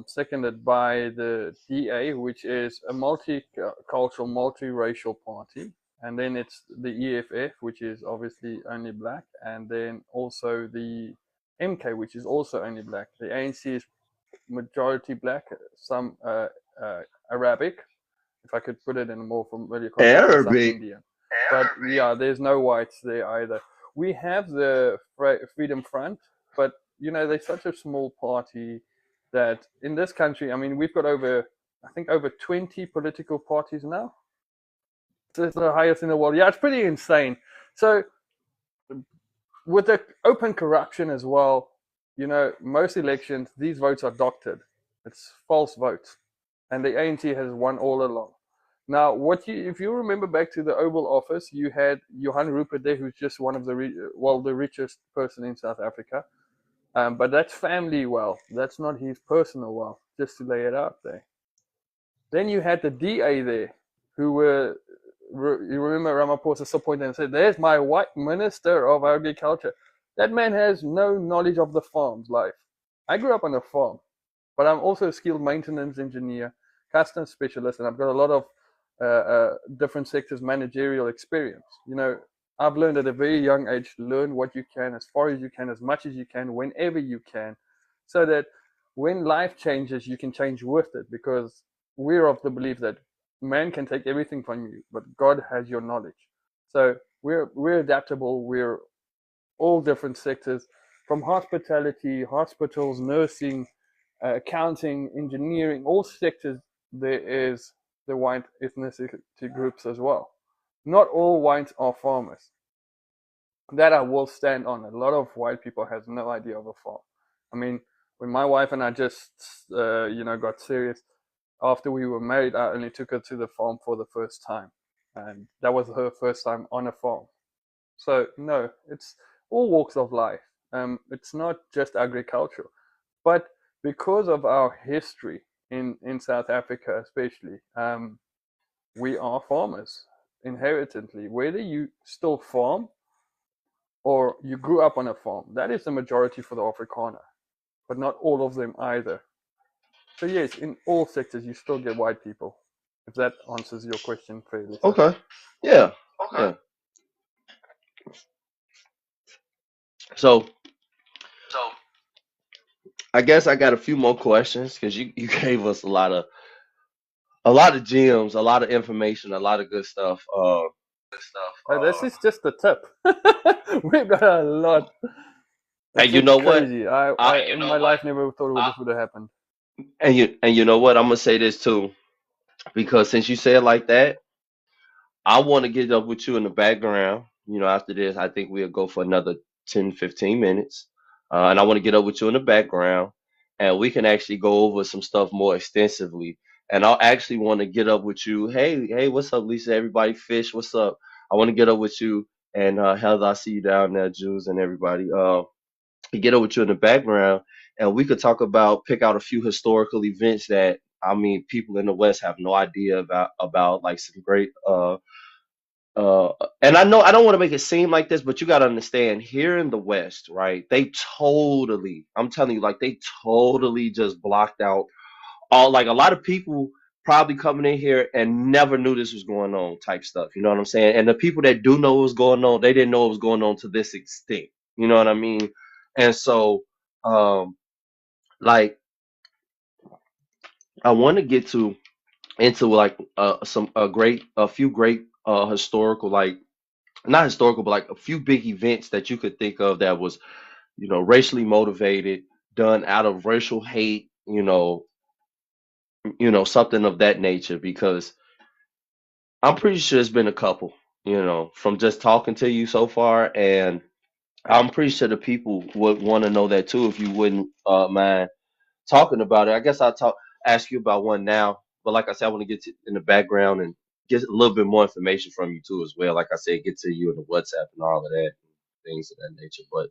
seconded by the DA, which is a multicultural, multiracial party. And then it's the EFF, which is obviously only black. And then also the MK, which is also only black. The ANC is majority black, some uh, Arabic, if I could put it in a more familiar context, and some Arabic. Indian. But yeah, there's no whites there either. We have the Freedom Front, but they're such a small party that in this country, I mean, we've got I think, over 20 political parties now. It's the highest in the world. Yeah, it's pretty insane. So with the open corruption as well, most elections, these votes are doctored. It's false votes. And the ANC has won all along. Now, if you remember back to the Oval Office, you had Johan Rupert there, who's just one of the richest person in South Africa. But that's family wealth. That's not his personal wealth, just to lay it out there. Then you had the DA there, who were, you remember Ramaphosa still pointed and said, "There's my white minister of agriculture." That man has no knowledge of the farm's life. I grew up on a farm, but I'm also a skilled maintenance engineer, customs specialist, and I've got a lot of different sectors managerial experience. I've learned at a very young age, learn what you can, as far as you can, as much as you can, whenever you can, so that when life changes, you can change with it, because we're of the belief that man can take everything from you, but God has your knowledge. So we're adaptable. We're all different sectors, from hospitality, hospitals, nursing, accounting, engineering, all sectors. There is the white ethnicity groups as well. Not all whites are farmers. That I will stand on. A lot of white people has no idea of a farm. I mean, when my wife and I just got serious after we were married, I only took her to the farm for the first time, and that was her first time on a farm. So no, it's all walks of life. It's not just agriculture, but because of our history in South Africa, especially, we are farmers inherently. Whether you still farm or you grew up on a farm, that is the majority for the Afrikaner, but not all of them either. So yes, in all sectors, you still get white people. If that answers your question fairly, sir. Okay. Yeah. Yeah. So I guess I got a few more questions because you gave us a lot of gems, a lot of information, a lot of good stuff. This is just the tip. We've got a lot. And you It's know what? crazy. I, I I in my life never thought this would have happened. and you know what? I'm gonna say this too because since you said it like that, I want to get up with you in the background. After this, I think we'll go for another 10, 15 minutes. And I want to get up with you in the background and we can actually go over some stuff more extensively. And I'll actually want to get up with you. Hey, hey, what's up, Lisa? Everybody, Fish, what's up? I want to get up with you. And Heather, I see you down there, Jules and everybody. Get up with you in the background and we could talk about, pick out a few historical events that, I mean, people in the West have no idea about like some great uh, and I know I don't want to make it seem like this, but you got to understand here in the West, right? They totally, I'm telling you, like they totally just blocked out all, like a lot of people probably coming in here and never knew this was going on type stuff. You know what I'm saying? And the people that do know what's going on, they didn't know it was going on to this extent. You know what I mean? And so, um, like I want to get to into like a few great historical, like not historical, but like a few big events that you could think of that was, racially motivated, done out of racial hate, something of that nature. Because I'm pretty sure it's been a couple, from just talking to you so far, and I'm pretty sure the people would want to know that too if you wouldn't mind talking about it. I guess ask you about one now, but like I said, I want to get to in the background and get a little bit more information from you too as well. Like I said, get to you in the WhatsApp and all of that, things of that nature. But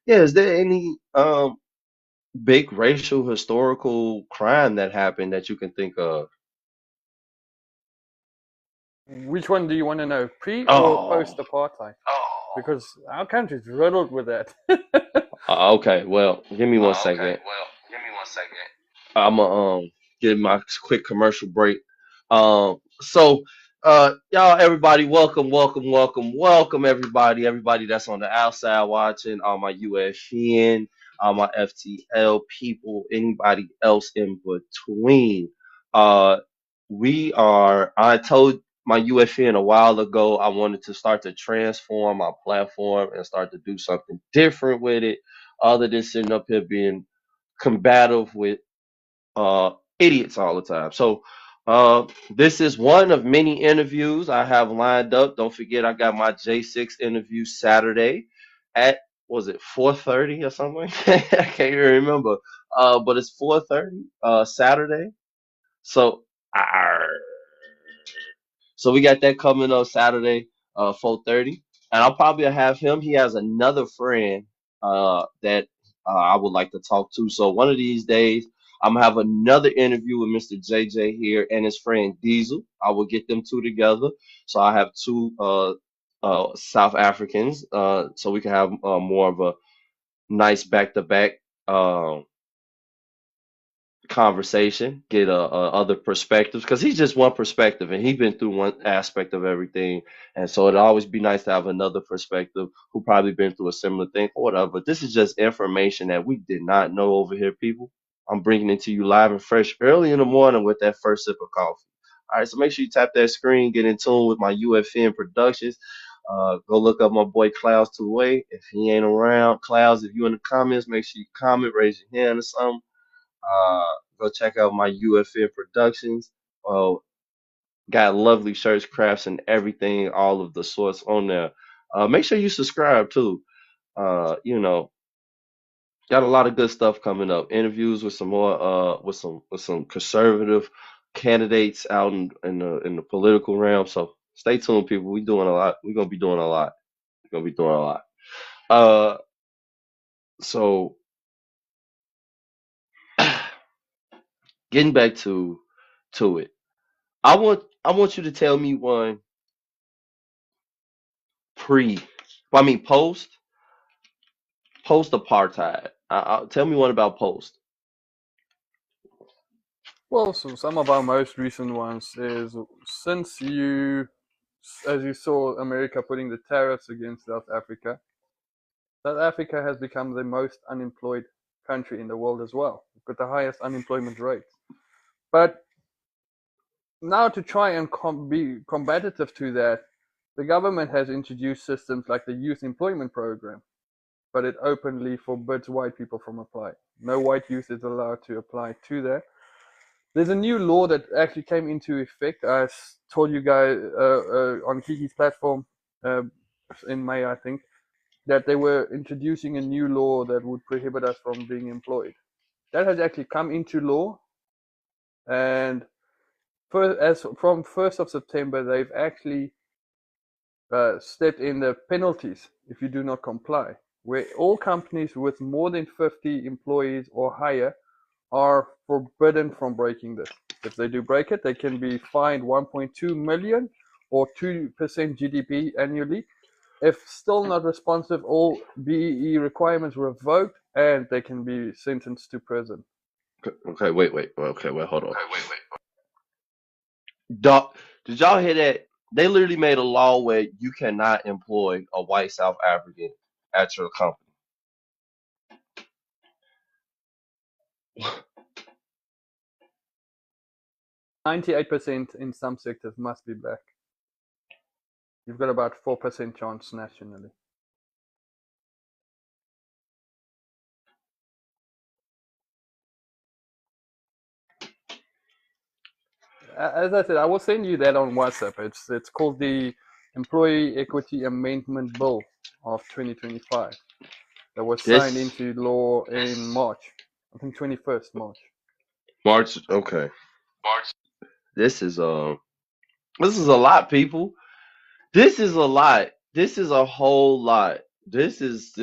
yeah, is there any big racial historical crime that happened that you can think of? Which one do you want to know, pre or Oh, post apartheid? Because our country's riddled with that. okay. Well, give me one second. I'm gonna get my quick commercial break. So y'all, everybody, welcome, everybody that's on the outside watching, all my UFN, all my FTL people, anybody else in between. Uh, I told my UFN a while ago I wanted to start to transform my platform and start to do something different with it, other than sitting up here being combative with uh, idiots all the time. So this is one of many interviews I have lined up. Don't forget, I got my J6 interview Saturday at, was it 4:30 or something? I can't even remember. But it's 4:30 Saturday. So arr, so we got that coming up Saturday, 4:30, and I'll probably have him. He has another friend that I would like to talk to. So one of these days, I'm gonna have another interview with Mr. JJ here and his friend Diesel. I will get them two together. So I have two South Africans, so we can have more of a nice back to back conversation, get other perspectives, because he's just one perspective and he's been through one aspect of everything, and so it'd always be nice to have another perspective who probably been through a similar thing or whatever. But this is just information that we did not know over here, people. I'm bringing it to you live and fresh early in the morning with that first sip of coffee. All right, so make sure you tap that screen, get in tune with my UFN Productions. Go look up my boy Clouds Two Way. If he ain't around, Clouds, if you in the comments, make sure you comment, raise your hand or something. Uh, Go check out my UFN Productions. Uh, got lovely shirts, crafts, and everything, all of the sorts on there. Make sure you subscribe too. You know, got a lot of good stuff coming up. Interviews with some more, with some conservative candidates out in the political realm. So stay tuned, people. We doing a lot. We're gonna be doing a lot. We're gonna be doing a lot. Uh, so getting back to it. I want you to tell me one pre, post apartheid. Tell me one about post. Well, so some of our most recent ones is since as you saw, America putting the tariffs against South Africa. South Africa has become the most unemployed country in the world as well, with the highest unemployment rate. But now to try and be combative to that, the government has introduced systems like the youth employment program, but it openly forbids white people from applying. No white youth is allowed to apply to that. There's a new law that actually came into effect. I told you guys on Kiki's platform uh, in May, I think, that they were introducing a new law that would prohibit us from being employed. That has actually come into law, and as from 1st of September, they've actually stepped in the penalties if you do not comply, where all companies with more than 50 employees or higher are forbidden from breaking this. If they do break it, they can be fined 1.2 million or 2% GDP annually. If still not responsive, all BEE requirements revoked, and they can be sentenced to prison. Okay, wait, hold on. Dog, did y'all hear that? They literally made a law where you cannot employ a white South African at your company. 98% in some sectors must be black. You've got about 4% chance nationally. As I said, I will send you that on WhatsApp. It's called the Employee Equity Amendment Bill of 2025 that was signed This into law in March. I think 21st March. March, okay. This is this is a lot, people. This is a lot. This is a whole lot. This is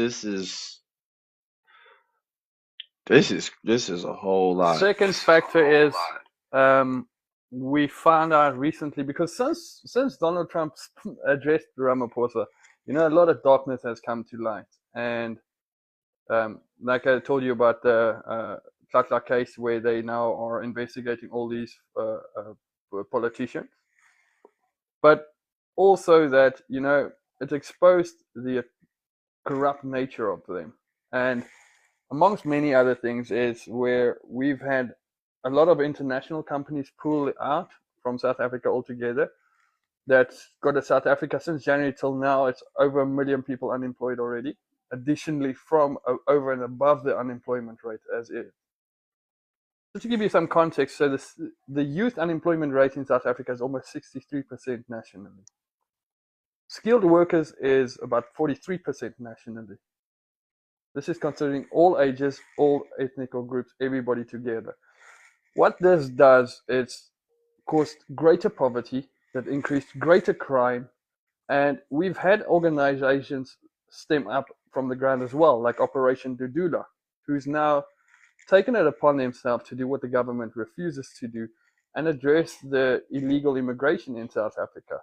a whole lot. Second factor is we found out recently, because since Donald Trump addressed Ramaphosa, a lot of darkness has come to light. And like I told you about the tictok case, where they now are investigating all these politicians, but also that it exposed the corrupt nature of them. And amongst many other things is where we've had a lot of international companies pull out from South Africa altogether. That's got a South Africa since January till now. It's over 1 million people unemployed already. Additionally, from over and above the unemployment rate as is. Just to give you some context, so the youth unemployment rate in South Africa is almost 63% nationally. Skilled workers is about 43% nationally. This is considering all ages, all ethnic groups, everybody together. What this does is caused greater poverty, that increased greater crime, and we've had organizations stem up from the ground as well, like Operation Dudula, who's now taken it upon themselves to do what the government refuses to do and address the illegal immigration in South Africa.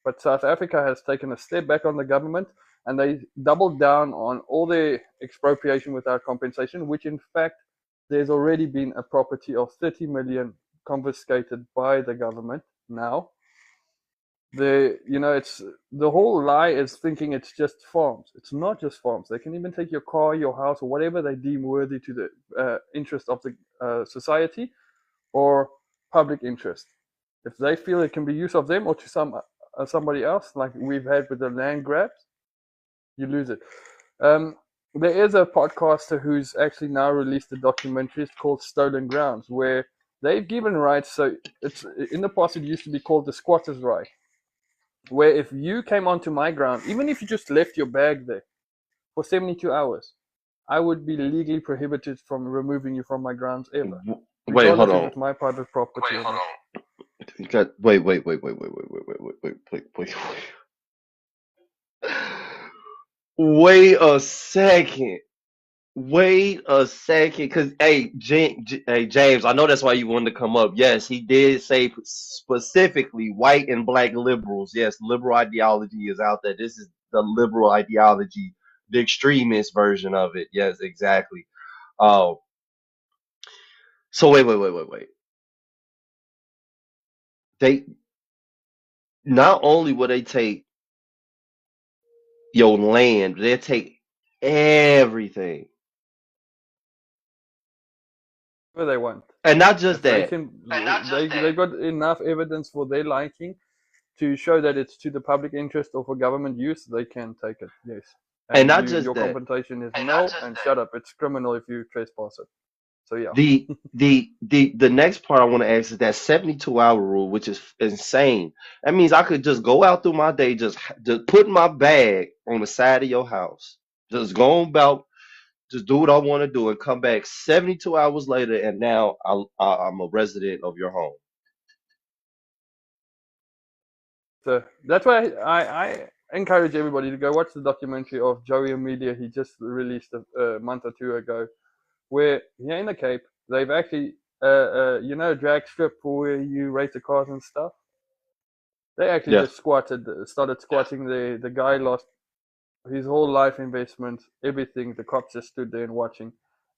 But South Africa has taken a step back on the government, and they doubled down on all their expropriation without compensation, which in fact there's already been a property of 30 million confiscated by the government now. It's the whole lie is thinking it's just farms. It's not just farms. They can even take your car, your house, or whatever they deem worthy to the interest of the society or public interest. If they feel it can be use of them or to somebody else, like we've had with the land grabs, you lose it. There is a podcaster who's actually now released a documentary. It's called Stolen Grounds, where they've given rights. So it's in the past it used to be called the squatter's right, where if you came onto my ground, even if you just left your bag there for 72 hours, I would be legally prohibited from removing you from my grounds ever, Wait, hold regardless if on. it's my private property or not. You got wait. Wait a second. Wait a second, cause hey James, I know that's why you wanted to come up. Yes, he did say specifically white and black liberals. Yes, liberal ideology is out there. This is the liberal ideology, the extremist version of it. Yes, exactly. Oh, so wait. They not only will they take your land, they take everything, Whatever they want. and not just If they that. can, they got enough evidence for their liking to show that it's to the public interest or for government use, they can take it. Yes, And and not just your that. compensation is no, and shut up. It's criminal if you trespass it. So yeah. The next part I want to ask is that 72-hour rule, which is insane. That means I could just go out through my day, just put my bag on the side of your house, just go on about, just do what I want to do, and come back 72 hours later, and now I'm a resident of your home. So that's why I encourage everybody to go watch the documentary of Joey Amelia. He just released a month or two ago, where here in the Cape they've actually drag strip for where you rate the cars and stuff. They actually Yeah. just started squatting. The guy lost his whole life investment, everything. The cops just stood there and watching,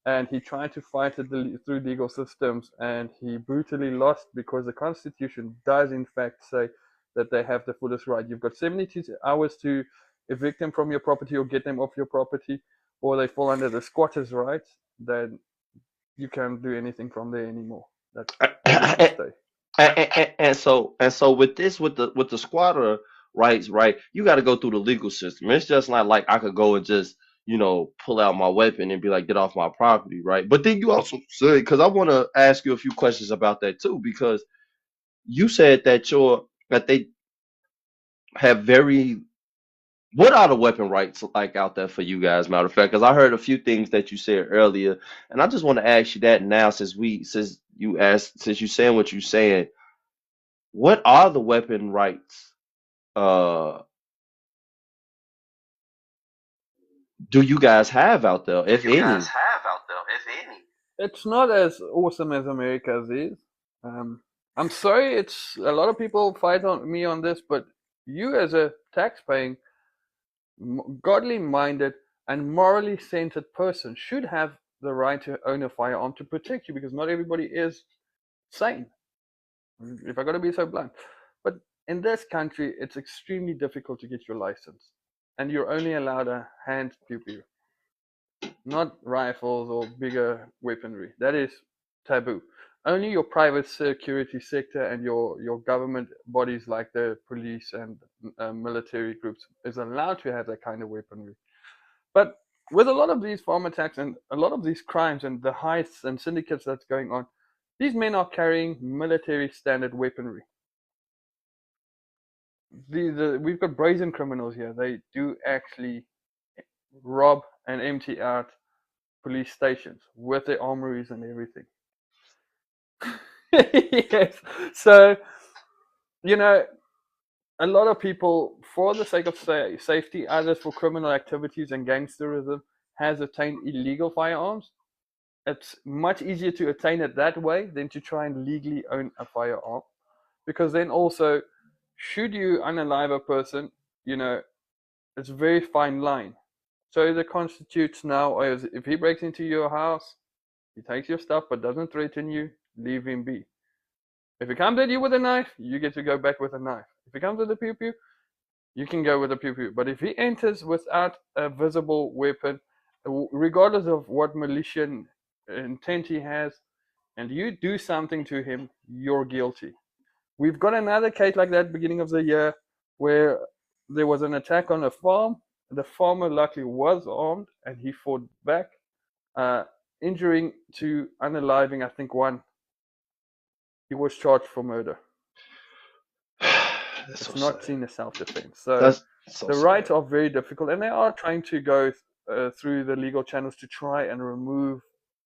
and he tried to fight it through legal systems, and he brutally lost because the Constitution does in fact say that they have the fullest right. You've got 72 hours to evict them from your property or get them off your property, or they fall under the squatters' rights. Then you can't do anything from there anymore. That's all you can stay. And so with the squatter rights, right? You got to go through the legal system. It's just not like I could go and just pull out my weapon and be like, get off my property, right? But then you also said, because I want to ask you a few questions about that too, because you said that they have very what are the weapon rights like out there for you guys, matter of fact? Because I heard a few things that you said earlier, and I just want to ask you that now, since you saying what you're saying, what are the weapon rights uh do you guys have out there, if any? It's not as awesome as America's is. Um, I'm sorry, it's a lot of people fight on me on this, but you as a tax-paying, godly-minded, and morally centered person should have the right to own a firearm to protect you, because not everybody is sane. If I got to be so blunt, but in this country, it's extremely difficult to get your license, and you're only allowed a hand pew pew, not rifles or bigger weaponry. That is taboo. Only your private security sector and your government bodies like the police and military groups is allowed to have that kind of weaponry. But with a lot of these farm attacks and a lot of these crimes and the heists and syndicates that's going on, these men are carrying military standard weaponry. We've got brazen criminals here. They do actually rob and empty out police stations with their armories and everything. Yes. So, you know, a lot of people, for the sake of safety, others for criminal activities and gangsterism, has attained illegal firearms. It's much easier to attain it that way than to try and legally own a firearm. Because then also, should you unalive a person, you know, it's a very fine line. So the constitutes now is if he breaks into your house, he takes your stuff but doesn't threaten you, leave him be. If he comes at you with a knife, you get to go back with a knife. If he comes with a pew pew, you can go with a pew pew. But if he enters without a visible weapon, regardless of what malicious intent he has, and you do something to him, you're guilty. We've got another case like that beginning of the year where there was an attack on a farm. The farmer luckily was armed and he fought back, uh, injuring to unaliving, I think, one. He was charged for murder. That's so It's not sad. seen as self-defense. So That's so the sad. rights are very difficult, and they are trying to go through the legal channels to try and remove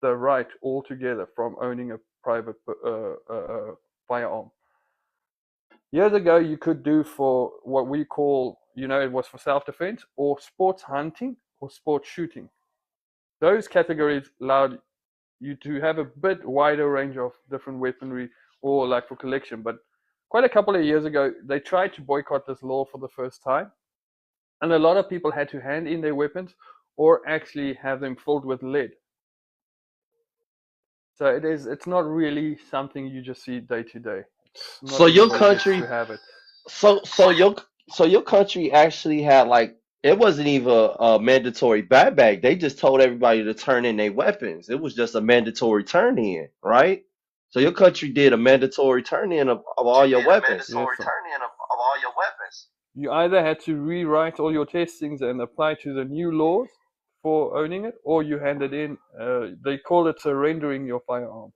the right altogether from owning a private firearm. Years ago, you could do for what we call, it was for self-defense or sports hunting or sports shooting. Those categories allowed you to have a bit wider range of different weaponry or like for collection. But quite a couple of years ago, they tried to boycott this law for the first time. And a lot of people had to hand in their weapons or actually have them filled with lead. So it's not really something you just see day to day. It's not So your everybody gets country, to have it. so your country actually had like it wasn't even a mandatory buyback. They just told everybody to turn in their weapons. It was just a mandatory turn in, right? So your country did a mandatory turn in of all your weapons. Yes, sir. You either had to rewrite all your testings and apply to the new laws for owning it, or you hand it in. They call it surrendering your firearm.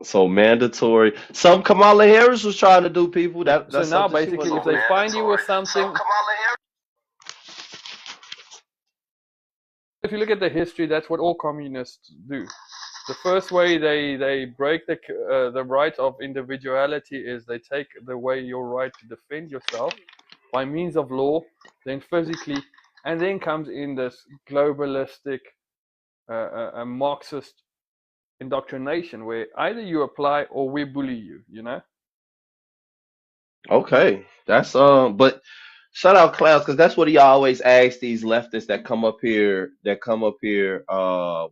So mandatory. Some Kamala Harris was trying to do, people. Yeah. So That's now something she was basically, if they doing. find you with something, if you look at the history, that's what all communists do. The first way they break the right of individuality is they take away your right to defend yourself by means of law, then physically, and then comes in this globalistic, Marxist indoctrination where either you apply or we bully you. Okay, that's but shout out Klaus because that's what he always asks these leftists that come up here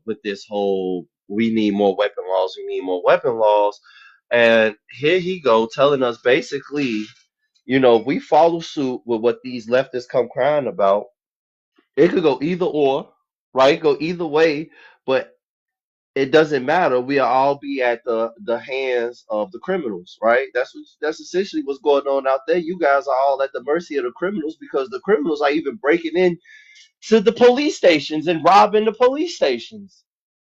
with this whole we need more weapon laws, we need more weapon laws, and here he go telling us basically, if we follow suit with what these leftists come crying about, it could go either or, right? Go either way, but it doesn't matter. We'll all be at the hands of the criminals, right? That's essentially what's going on out there. You guys are all at the mercy of the criminals because the criminals are even breaking in to the police stations and robbing the police stations.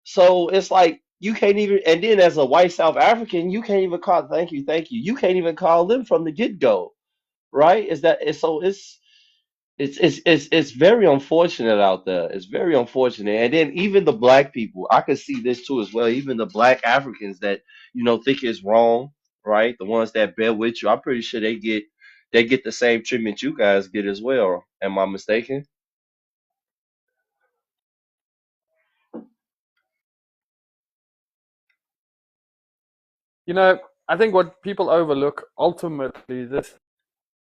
So it's like you can't even. And then as a white South African, you can't even call. Thank you. You can't even call them from the get go, right? Is that it's so it's very unfortunate out there. It's very unfortunate. And then even the black people, I can see this too as well. Even the black Africans that think it's wrong, right? The ones that bear with you, I'm pretty sure they get the same treatment you guys get as well. Am I mistaken? I think what people overlook ultimately, this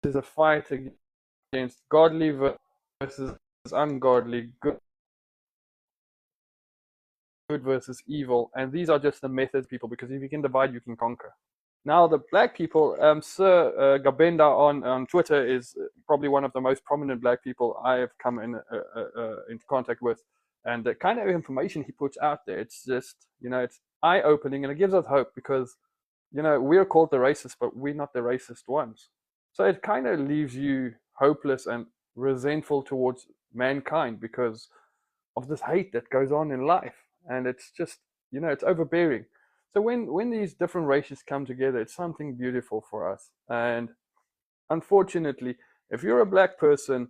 is a fight against godly versus ungodly, good versus evil, and these are just the methods, people, because if you can divide, you can conquer. Now, the black people, Sir Gabenda on Twitter is probably one of the most prominent black people I have come into contact with. And the kind of information he puts out there, it's just, it's eye opening and it gives us hope because, we're called the racists, but we're not the racist ones. So it kind of leaves you hopeless and resentful towards mankind because of this hate that goes on in life. And it's just, it's overbearing. So when these different races come together, it's something beautiful for us. And unfortunately, if you're a black person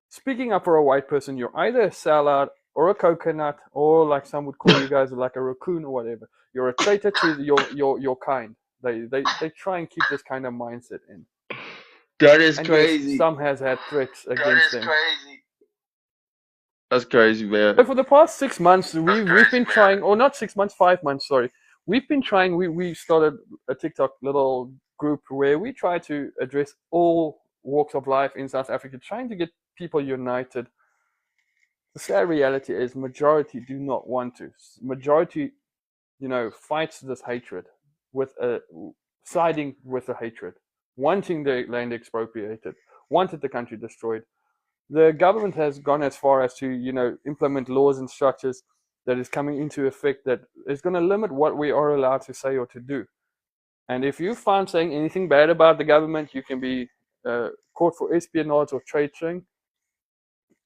speaking up for a white person, you're either a sellout or a coconut, or like some would call you guys, like a raccoon or whatever. You're a traitor to your kind. They try and keep this kind of mindset in. That is And yes, crazy. some has had threats against them. That's crazy, man. So for the past 6 months, we've been trying, or not 6 months, 5 months, sorry. We've been trying. We started a TikTok little group where we try to address all walks of life in South Africa, trying to get people united. The sad reality is, majority do not want to. Majority, fights this hatred with siding with the hatred, wanting the land expropriated, wanted the country destroyed. The government has gone as far as to implement laws and structures that is coming into effect that is going to limit what we are allowed to say or to do. And if you find saying anything bad about the government, you can be caught for espionage or traitoring.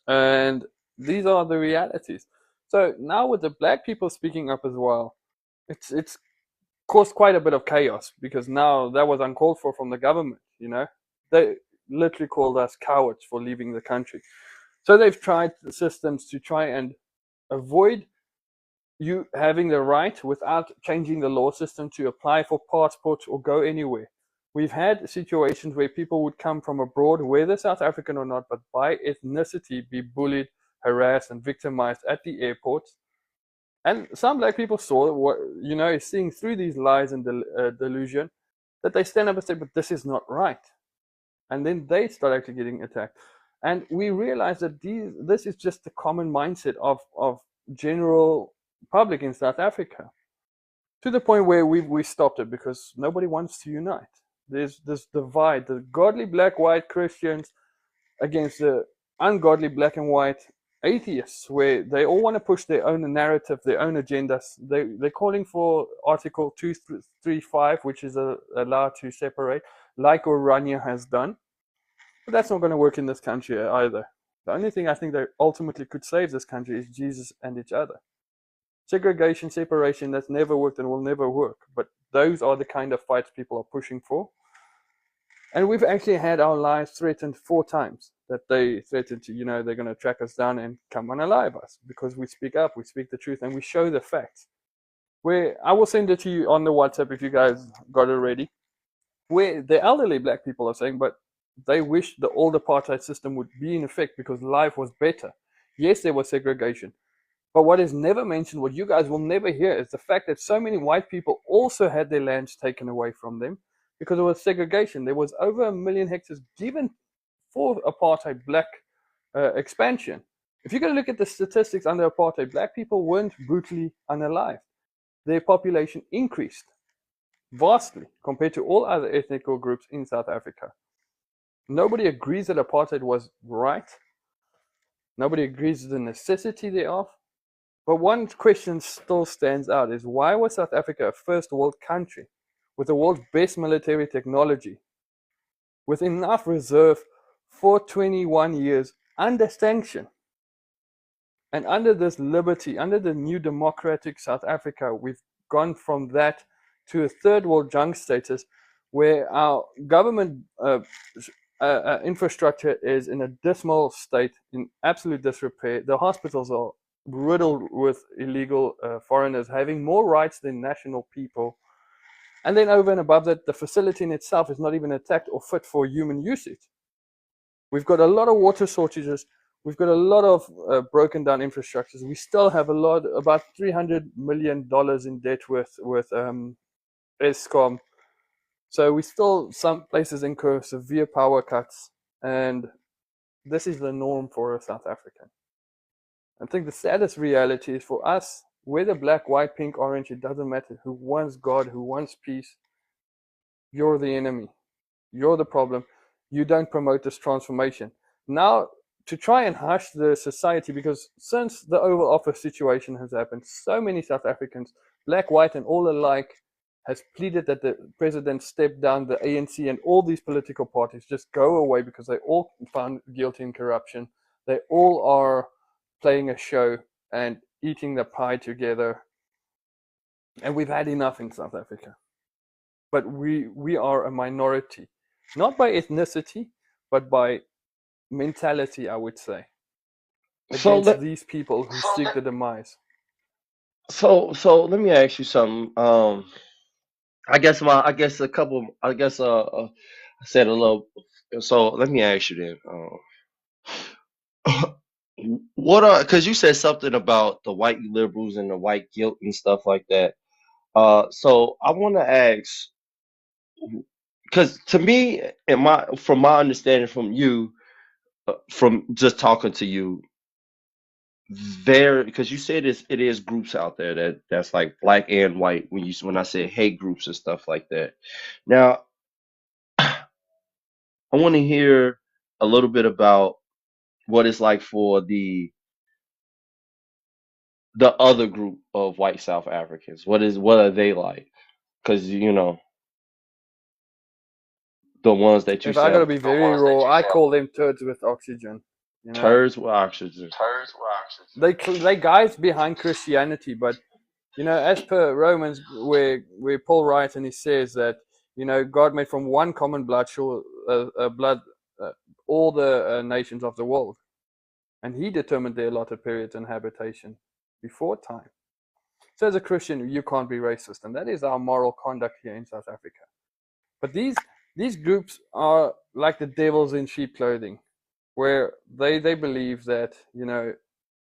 And these are the realities. So now with the black people speaking up as well, it's caused quite a bit of chaos because now that was uncalled for from the government. They literally called us cowards for leaving the country. So they've tried systems to try and avoid you having the right without changing the law system to apply for passports or go anywhere. We've had situations where people would come from abroad, whether South African or not, but by ethnicity be bullied, harassed, and victimized at the airports. And some black people saw what, seeing through these lies and delusion, that they stand up and say, but this is not right. And then they start actually getting attacked. And we realize that this is just the common mindset of general public in South Africa, to the point where we stopped it because nobody wants to unite. There's this divide, the godly black white Christians against the ungodly black and white atheists, where they all want to push their own narrative, their own agendas. They're calling for Article 235, which is allowed to separate, like Orania has done. But that's not going to work in this country either. The only thing I think that ultimately could save this country is Jesus and each other. Segregation, separation, that's never worked and will never work. But those are the kind of fights people are pushing for. And we've actually had our lives threatened 4 times. That they threatened to, they're going to track us down and come and alive us because we speak up, we speak the truth, and we show the facts. Where I will send it to you on the WhatsApp if you guys got it ready. Where the elderly black people are saying, but they wish the old apartheid system would be in effect because life was better. Yes, there was segregation. But what is never mentioned, what you guys will never hear, is the fact that so many white people also had their lands taken away from them. because it was segregation. There was over 1 million hectares given for apartheid black expansion. If you're going to look at the statistics under apartheid, black people weren't brutally unalived. Their population increased vastly compared to all other ethnic groups in South Africa. Nobody agrees that apartheid was right. Nobody agrees with the necessity thereof. But one question still stands out is, why was South Africa a first world country with the world's best military technology, with enough reserve for 21 years under sanction? And under this liberty, under the new democratic South Africa, we've gone from that to a third world junk status where our government infrastructure is in a dismal state, in absolute disrepair. The hospitals are riddled with illegal foreigners having more rights than national people. And then over and above that, the facility in itself is not even attacked or fit for human usage. We've got a lot of water shortages. We've got a lot of broken down infrastructures. We still have about $300 million in debt with Eskom. So we still, some places incur severe power cuts, and this is the norm for a South African. I think the saddest reality is for us, whether black, white, pink, orange, it doesn't matter who wants God, who wants peace. You're the enemy. You're the problem. You don't promote this transformation. Now, to try and hush the society, because since the Oval Office situation has happened, so many South Africans, black, white, and all alike, has pleaded that the president step down, the ANC and all these political parties just go away because they all found guilty in corruption. They all are playing a show and eating the pie together. And we've had enough in South Africa. But we are a minority, not by ethnicity, but by mentality, I would say, against these people who seek the demise. So let me ask you something. I said a little. So let me ask you then. What are, because you said something about the white liberals and the white guilt and stuff like that. So I want to ask, because to me, from my understanding from you, from just talking to you, there, because you said it is groups out there that's like black and white, when I say hate groups and stuff like that. Now, I want to hear a little bit about what it's like for the other group of white South Africans. What are they like? Because the ones that you If I gotta said, be very raw, I call them turds with oxygen. You know, turds with oxygen. they guys behind Christianity, but as per Romans, where Paul writes and he says that God made from one common blood all the nations of the world, and He determined their allotted periods and habitation before time. So as a Christian, you can't be racist, and that is our moral conduct here in South Africa. But these groups are like the devils in sheep clothing, where they believe that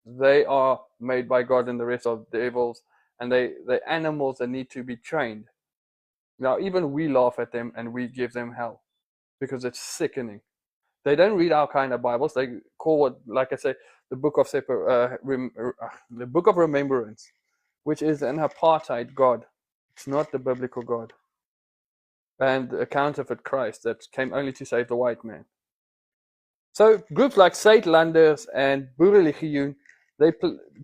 they are made by God and the rest are devils, and they're animals that need to be trained. Now even we laugh at them and we give them hell because it's sickening. They don't read our kind of Bibles. They call what, like I say, the book of the book of remembrance, which is an apartheid God. It's not the biblical God, and a counterfeit Christ that came only to save the white man. So groups like Landers and Boerelegioen, they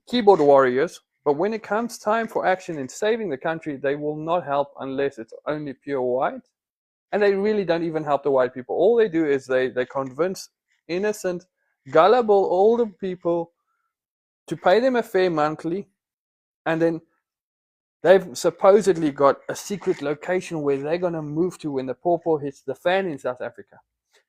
keyboard warriors, but when it comes time for action in saving the country, they will not help unless it's only pure white. And they really don't even help the white people. All they do is they convince innocent, gullible older people to pay them a fair monthly, and then they've supposedly got a secret location where they're going to move to when the pawpaw hits the fan in South Africa.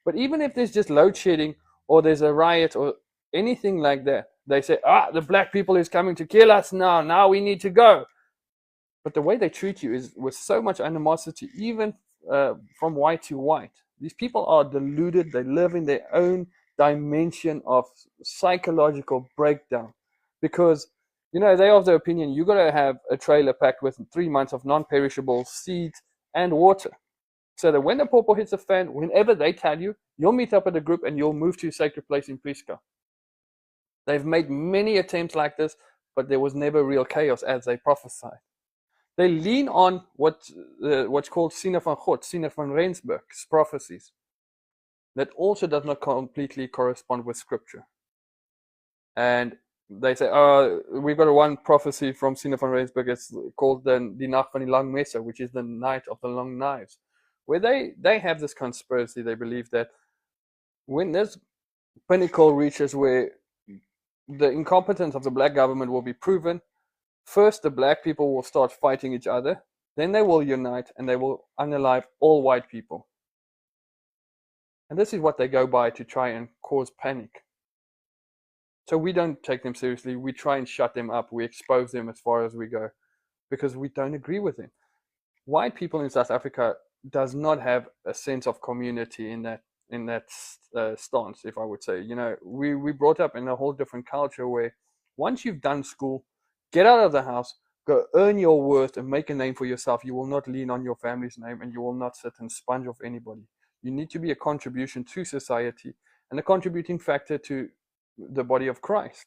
But even if there's just load shedding or there's a riot or anything like that, they say, the black people is coming to kill us now we need to go. But the way they treat you is with so much animosity, even from white to white. These people are deluded. They live in their own dimension of psychological breakdown, because they're of the opinion you got to have a trailer packed with 3 months of non-perishable seeds and water. So that when the pawpaw hits the fan, whenever they tell you, you'll meet up at a group and you'll move to a sacred place in Pisca. They've made many attempts like this, but there was never real chaos as they prophesied. They lean on what's called Sina van God, Sina van Rensburg's prophecies. That also does not completely correspond with scripture. And they say, we've got one prophecy from Sina van Rensburg. It's called the Nacht van die Lang Messe, which is the night of the long knives, where they have this conspiracy. They believe that when this pinnacle reaches where the incompetence of the black government will be proven, first the black people will start fighting each other, then they will unite and they will unalive all white people. And this is what they go by to try and cause panic. So we don't take them seriously. We try and shut them up. We expose them as far as we go because we don't agree with them. White people in South Africa does not have a sense of community in that stance, if I would say. You know, we brought up in a whole different culture where once you've done school, get out of the house, go earn your worth and make a name for yourself. You will not lean on your family's name and you will not sit and sponge off anybody. You need to be a contribution to society and a contributing factor to the body of Christ.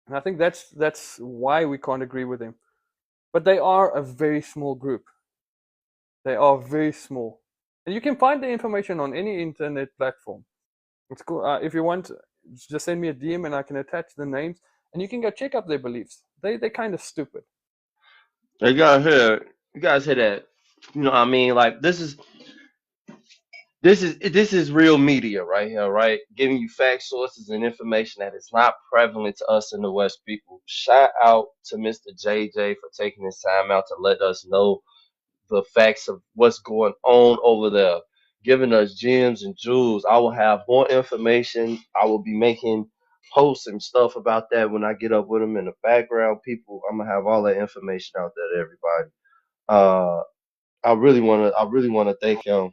And I think that's why we can't agree with them. But they are a very small group. They are very small. And you can find the information on any internet platform. It's cool. If you want, just send me a DM and I can attach the names and you can go check up their beliefs. They're kind of stupid. You guys hear that? You know what I mean? Like this is real media right here, right? Giving you fact sources and information that is not prevalent to us in the West people. Shout out to Mr. JJ for taking his time out to let us know the facts of what's going on over there, giving us gems and jewels. I will have more information. I will be making posts and stuff about that when I get up with him in the background. People, I'm gonna have all that information out there to everybody. Uh, I really wanna thank him.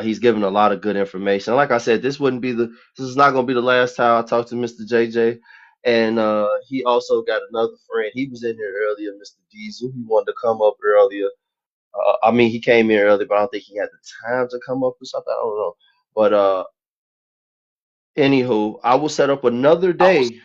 He's given a lot of good information. Like I said, this is not gonna be the last time I talk to Mr. JJ. And he also got another friend. He was in here earlier, Mr. Diesel. He wanted to come up earlier. I mean, he came in early, but I don't think he had the time to come up or something. I don't know. But anywho, I will set up another day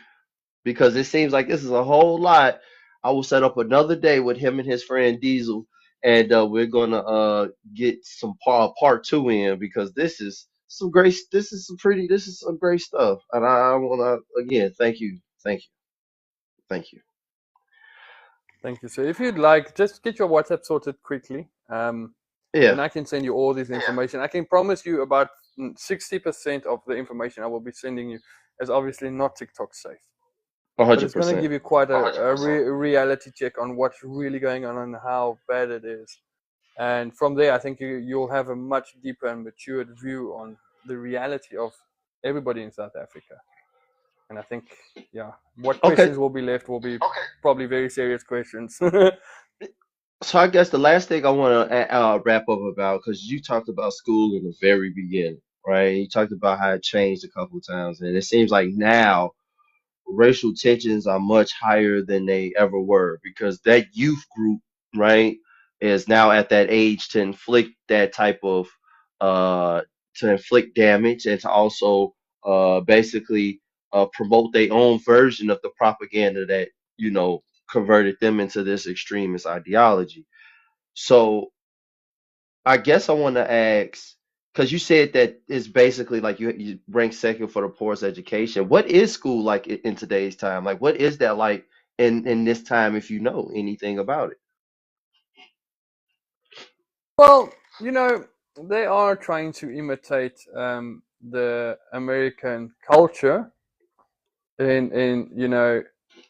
because it seems like this is a whole lot. I will set up another day with him and his friend Diesel, and we're gonna get some part two in because this is some great. This is some great stuff, and I wanna again thank you, thank you. Thank you. So if you'd like, just get your WhatsApp sorted quickly. Yeah, And I can send you all this information. I can promise you about 60% of the information I will be sending you is obviously not TikTok safe. one But hundred it's going to percent. give you quite a reality check on what's really going on and how bad it is. And from there, I think you'll have a much deeper and matured view on the reality of everybody in South Africa. And I think, yeah, what Okay, questions will be left will be probably very serious questions. so I guess the last thing I want to wrap up about, because you talked about school in the very beginning, right? You talked about how it changed a couple of times, and it seems like now racial tensions are much higher than they ever were because that youth group, right, is now at that age to inflict that type of uh to inflict damage and to also basically promote their own version of the propaganda that converted them into this extremist ideology. So I guess I want to ask, because you said that it's basically like you rank second for the poorest education. What is school like in today's time? Like, what is that like in this time, if you know anything about it? Well, they are trying to imitate the American culture in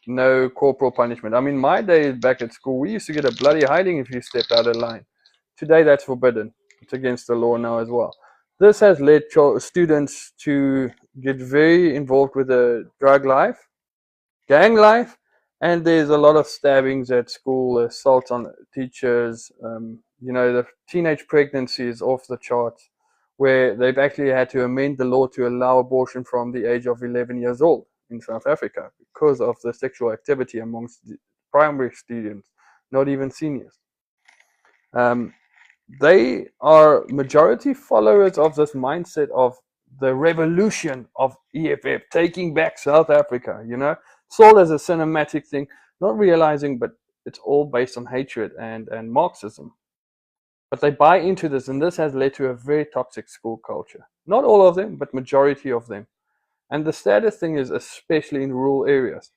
no corporal punishment. I mean, my days back at school, we used to get a bloody hiding if you stepped out of line. Today, that's forbidden. It's against the law now as well. This has led students to get very involved with the drug life, gang life, and there's a lot of stabbings at school, assaults on teachers. The teenage pregnancy is off the charts, where they've actually had to amend the law to allow abortion from the age of 11 years old in South Africa because of the sexual activity amongst the primary students, not even seniors. Um, they are majority followers of this mindset of the revolution of EFF, taking back South Africa, sold as a cinematic thing, not realizing, but it's all based on hatred and Marxism. But they buy into this, and this has led to a very toxic school culture. Not all of them, but majority of them. And the saddest thing is, especially in rural areas,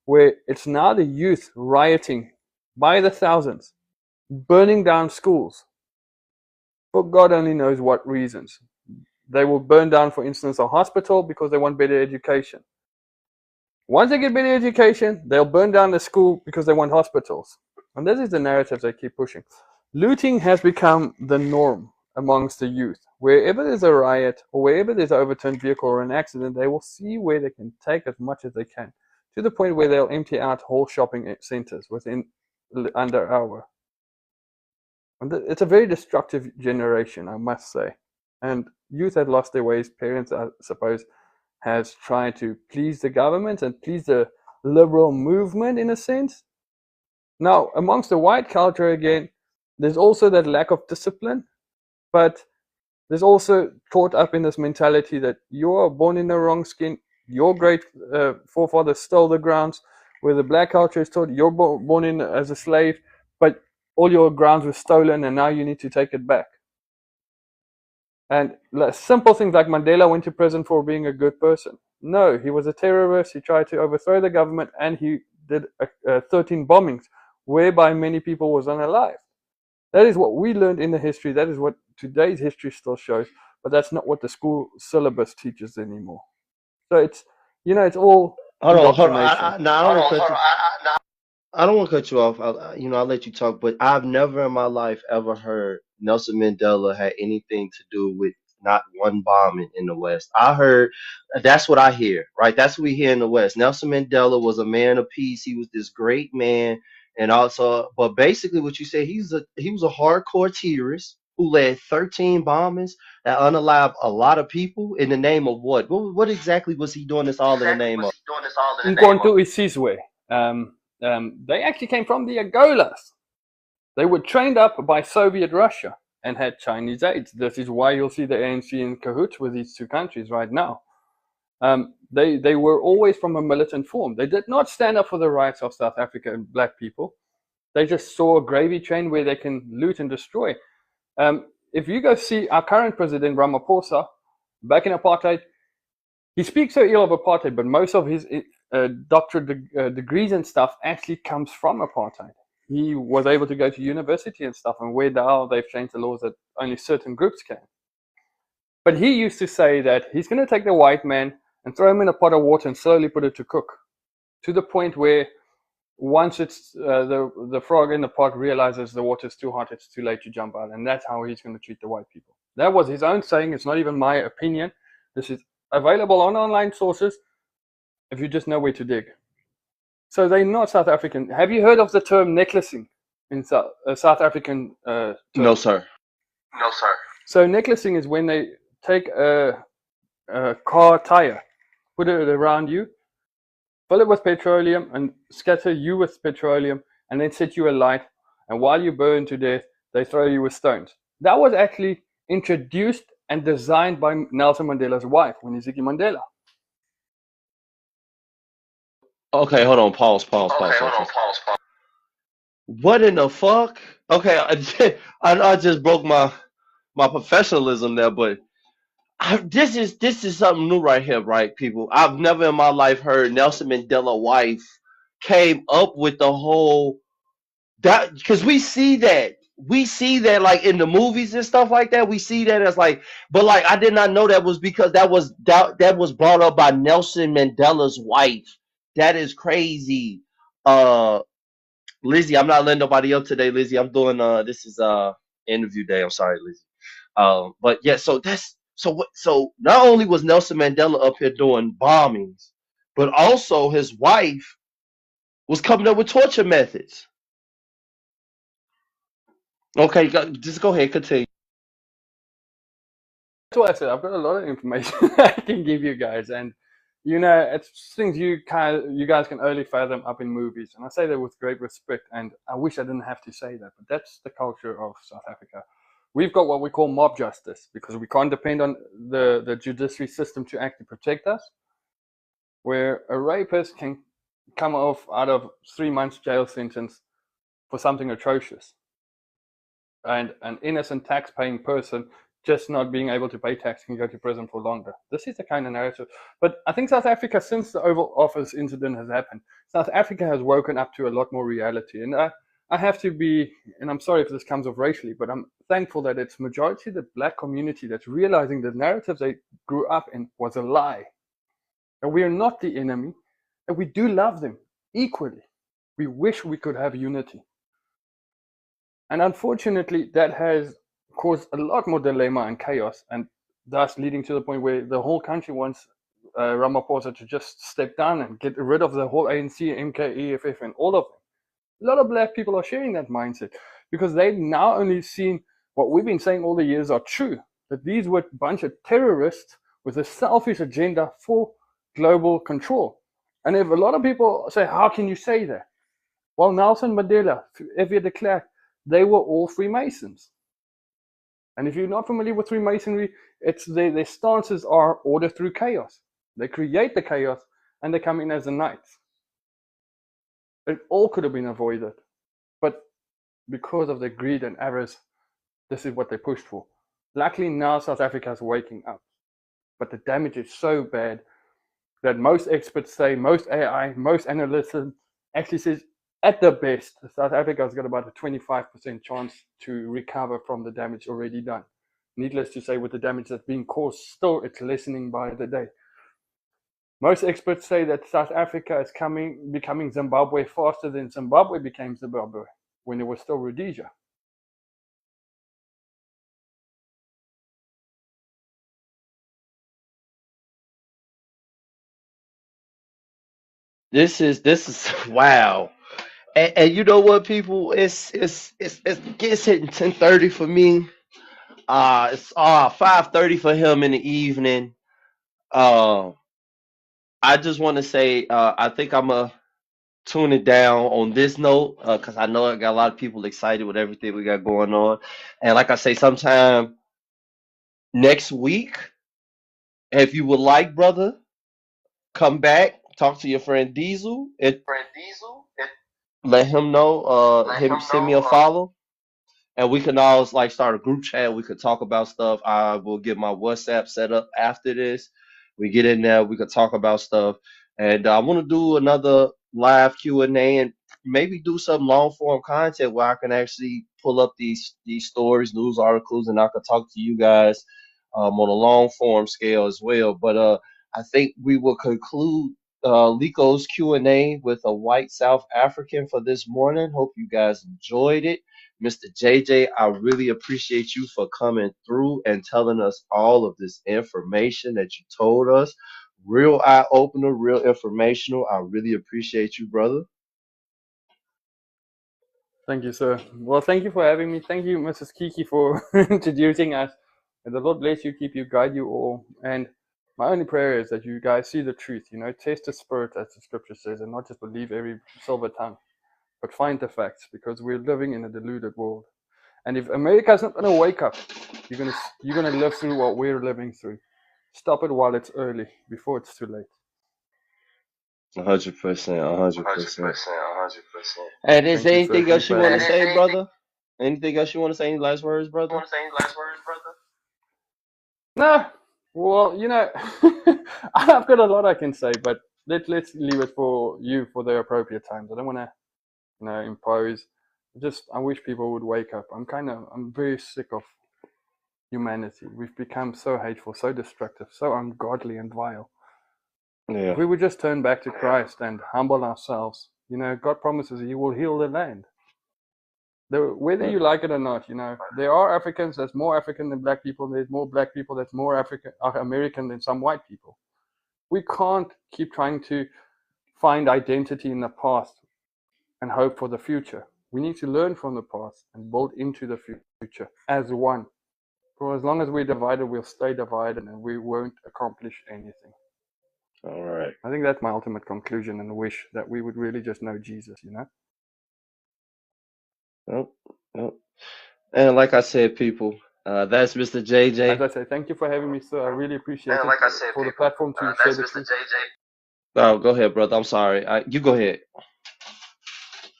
where it's now the youth rioting by the thousands, burning down schools, for God only knows what reasons. They will burn down, for instance, a hospital because they want better education. Once they get better education, they'll burn down the school because they want hospitals. And this is the narrative they keep pushing. Looting has become the norm amongst the youth. Wherever there's a riot or wherever there's an overturned vehicle or an accident, they will see where they can take as much as they can, to the point where they'll empty out whole shopping centers within under an hour. And it's a very destructive generation, I must say. And youth had lost their ways. Parents, I suppose, has tried to please the government and please the liberal movement in a sense. Now, amongst the white culture again, there's also that lack of discipline, but there's also caught up in this mentality that you're born in the wrong skin, your great forefathers stole the grounds, where the black culture is taught you're born in as a slave, but all your grounds were stolen and now you need to take it back. And simple things like Mandela went to prison for being a good person. No, he was a terrorist. He tried to overthrow the government, and he did 13 bombings, whereby many people was unalive. That is what we learned in the history. That is what today's history still shows. But that's not what the school syllabus teaches anymore. So it's all Hold on, hold on. indoctrination. No, I don't want to cut you. I don't want to cut you off. I'll let you talk, but I've never in my life ever heard Nelson Mandela had anything to do with not one bombing in the West. I heard that's what I hear, right? That's what we hear in the West. Nelson Mandela was a man of peace. He was this great man, and also, but basically, what you say, he was a hardcore terrorist who led 13 bombings that unalived a lot of people in the name of what? What exactly was he doing this all in the name of? Nkonto Isizwe. They actually came from the Agolas. They were trained up by Soviet Russia and had Chinese aids. This is why you'll see the ANC in cahoots with these two countries right now. They were always from a militant form. They did not stand up for the rights of South Africa and black people. They just saw a gravy train where they can loot and destroy. If you go see our current president, Ramaphosa, back in apartheid, he speaks so ill of apartheid, but most of his doctorate degrees and stuff actually comes from apartheid. He was able to go to university and stuff, and where now they've changed the laws that only certain groups can. But he used to say that he's going to take the white man and throw him in a pot of water and slowly put it to cook, to the point where once it's the frog in the pot realizes the water's too hot, it's too late to jump out, and that's how he's going to treat the white people. That was his own saying. It's not even my opinion. This is available on online sources if you just know where to dig. So they're not South African. Have you heard of the term necklacing in South African term? No, sir. So necklacing is when they take a car tire, put it around you, fill it with petroleum, and scatter you with petroleum, and then set you alight. And while you burn to death, they throw you with stones. That was actually introduced and designed by Nelson Mandela's wife, Winnie Mandela. Okay, hold on. Pause. What in the fuck? Okay, I just broke my professionalism there, but this is something new right here, right, people? I've never in my life heard Nelson Mandela wife came up with the whole that because we see that like in the movies and stuff like that. We see that as like, but like I did not know that was because that was brought up by Nelson Mandela's wife. That is crazy. Lizzie, I'm not letting nobody up today, Lizzie. I'm doing this is interview day. I'm sorry, Lizzie. But yeah, so not only was Nelson Mandela up here doing bombings, but also his wife was coming up with torture methods. Okay, just go ahead, continue. That's what I said. I've got a lot of information I can give you guys, and it's things you guys can only fathom up in movies. And I say that with great respect, and I wish I didn't have to say that, but that's the culture of South Africa. We've got what we call mob justice because we can't depend on the judiciary system to actually protect us, where a rapist can come off out of 3 months jail sentence for something atrocious, and an innocent tax-paying person just not being able to pay tax can go to prison for longer. This is the kind of narrative. But I think South Africa, since the Oval Office incident has happened, South Africa has woken up to a lot more reality. And I have to be, and I'm sorry if this comes off racially, but I'm thankful that it's majority the black community that's realizing the narrative they grew up in was a lie. And we are not the enemy, and we do love them equally. We wish we could have unity. And unfortunately, that has caused a lot more dilemma and chaos, and thus leading to the point where the whole country wants Ramaphosa to just step down and get rid of the whole ANC, MK, EFF, and all of them. A lot of black people are sharing that mindset because they've now only seen what we've been saying all the years are true, that these were a bunch of terrorists with a selfish agenda for global control. And if a lot of people say, how can you say that? Well, Nelson Mandela, F.W. de Klerk, they were all Freemasons. And if you're not familiar with Freemasonry, it's their stances are order through chaos. They create the chaos and they come in as the knights. It all could have been avoided. But because of their greed and avarice, this is what they pushed for. Luckily now South Africa is waking up. But the damage is so bad that most experts say, most AI, most analysts actually says, at the best, South Africa has got about a 25% chance to recover from the damage already done. Needless to say, with the damage that's being caused, still it's lessening by the day. Most experts say that South Africa is becoming Zimbabwe faster than Zimbabwe became Zimbabwe when it was still Rhodesia. This is wow. And you know what, people? It's hitting 10:30 for me. It's 5:30 for him in the evening. Uh, I just want to say, I think I'm gonna tune it down on this note, because I know I got a lot of people excited with everything we got going on. And like I say, sometime next week, if you would like, brother, come back, talk to your friend Diesel, and let him know. Him send me a follow. And we can always like start a group chat. We could talk about stuff. I will get my WhatsApp set up after this. We get in there. We could talk about stuff. And I want to do another live Q&A and maybe do some long form content where I can actually pull up these stories, news articles, and I could talk to you guys on a long form scale as well. But I think we will conclude Lico's Q&A with a white South African for this morning. Hope you guys enjoyed it. Mr. JJ, I really appreciate you for coming through and telling us all of this information that you told us. Real eye opener, real informational. I really appreciate you, brother. Thank you, sir. Well, thank you for having me. Thank you, Mrs. Kiki, for introducing us. And the Lord bless you, keep you, guide you all. And my only prayer is that you guys see the truth, test the spirit, as the scripture says, and not just believe every silver tongue, but find the facts, because we're living in a deluded world. And if America's not going to wake up, you're gonna live through what we're living through. Stop it while it's early, before it's too late. 100%, 100%. And is Thank there you, sir. anything Thanks else you for want having to me. say, brother? Anything else you want to say? Any last words, brother? No, well, I've got a lot I can say, but let's leave it for you for the appropriate times. I don't want to, impose. I wish people would wake up. I'm very sick of humanity. We've become so hateful, so destructive, so ungodly and vile. Yeah. If we would just turn back to Christ and humble ourselves, God promises He will heal the land. Whether you like it or not, there are Africans that's more African than black people. There's more black people that's more American than some white people. We can't keep trying to find identity in the past and hope for the future. We need to learn from the past and build into the future as one. For as long as we're divided, we'll stay divided and we won't accomplish anything. All right. I think that's my ultimate conclusion and wish, that we would really just know Jesus, Yep. Yep. And like I said, people, That's Mr. As JJ. I say, thank you for having me, sir. I really appreciate And it like I said, for the people, platform to share that's the Mr. truth. JJ. Oh, go ahead, brother. I'm sorry. You go ahead.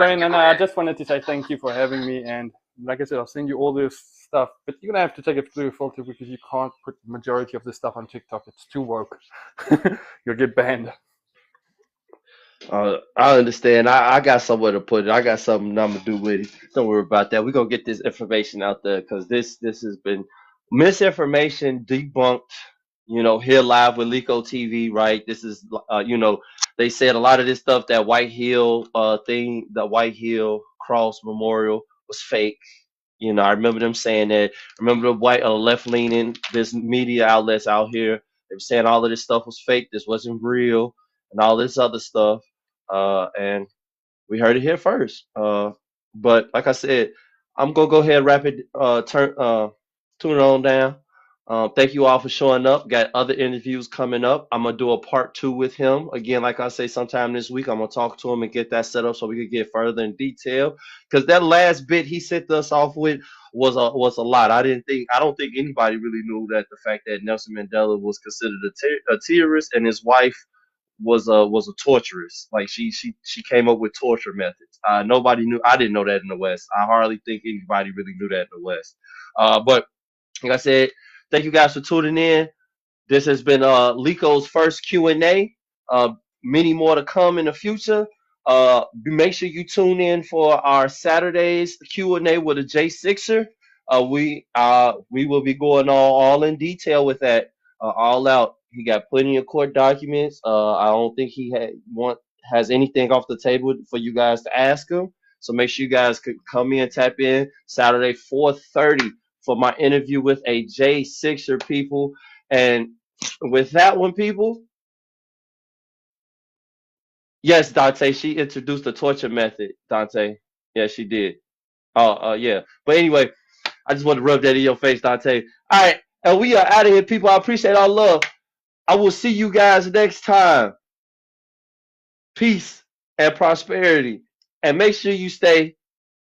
Sorry, You go Nana, I ahead. just wanted to say thank you for having me. And like I said, I'll send you all this stuff, but you're gonna have to take it through a filter because you can't put the majority of this stuff on TikTok. It's too woke. You'll get banned. I understand. I got somewhere to put it. I got something I'm gonna do with it. Don't worry about that. We're gonna get this information out there because this has been misinformation debunked. Here live with Lico TV, right? This is they said a lot of this stuff, that White Hill thing, the White Hill Cross Memorial was fake. I remember them saying that. I remember the white left leaning this media outlets out here. They were saying all of this stuff was fake. This wasn't real, and all this other stuff. And we heard it here first. But like I said, I'm gonna go ahead and tune it on down. Thank you all for showing up. Got other interviews coming up. I'm gonna do a part two with him again. Like I say, sometime this week, I'm gonna talk to him and get that set up so we can get further in detail. Because that last bit he set us off with was a lot. I don't think anybody really knew that the fact that Nelson Mandela was considered a terrorist and his wife was a torturess. Like she came up with torture methods. Nobody knew. I didn't know that in the West. I hardly think anybody really knew that in the West. But like I said, thank you guys for tuning in. This has been Lico's first Q&A. Uh, many more to come in the future. Make sure you tune in for our Saturdays Q&A with a J Sixer. We will be going all in detail with that, all out. He got plenty of court documents. I don't think he has anything off the table for you guys to ask him. So make sure you guys could come in, tap in Saturday 4:30 for my interview with a J Sixer, people. And with that one, people, yes, Dante, she introduced the torture method, Dante. Yeah, she did. Yeah. But anyway, I just want to rub that in your face, Dante. All right, and we are out of here, people. I appreciate our love. I will see you guys next time. Peace and prosperity. And make sure you stay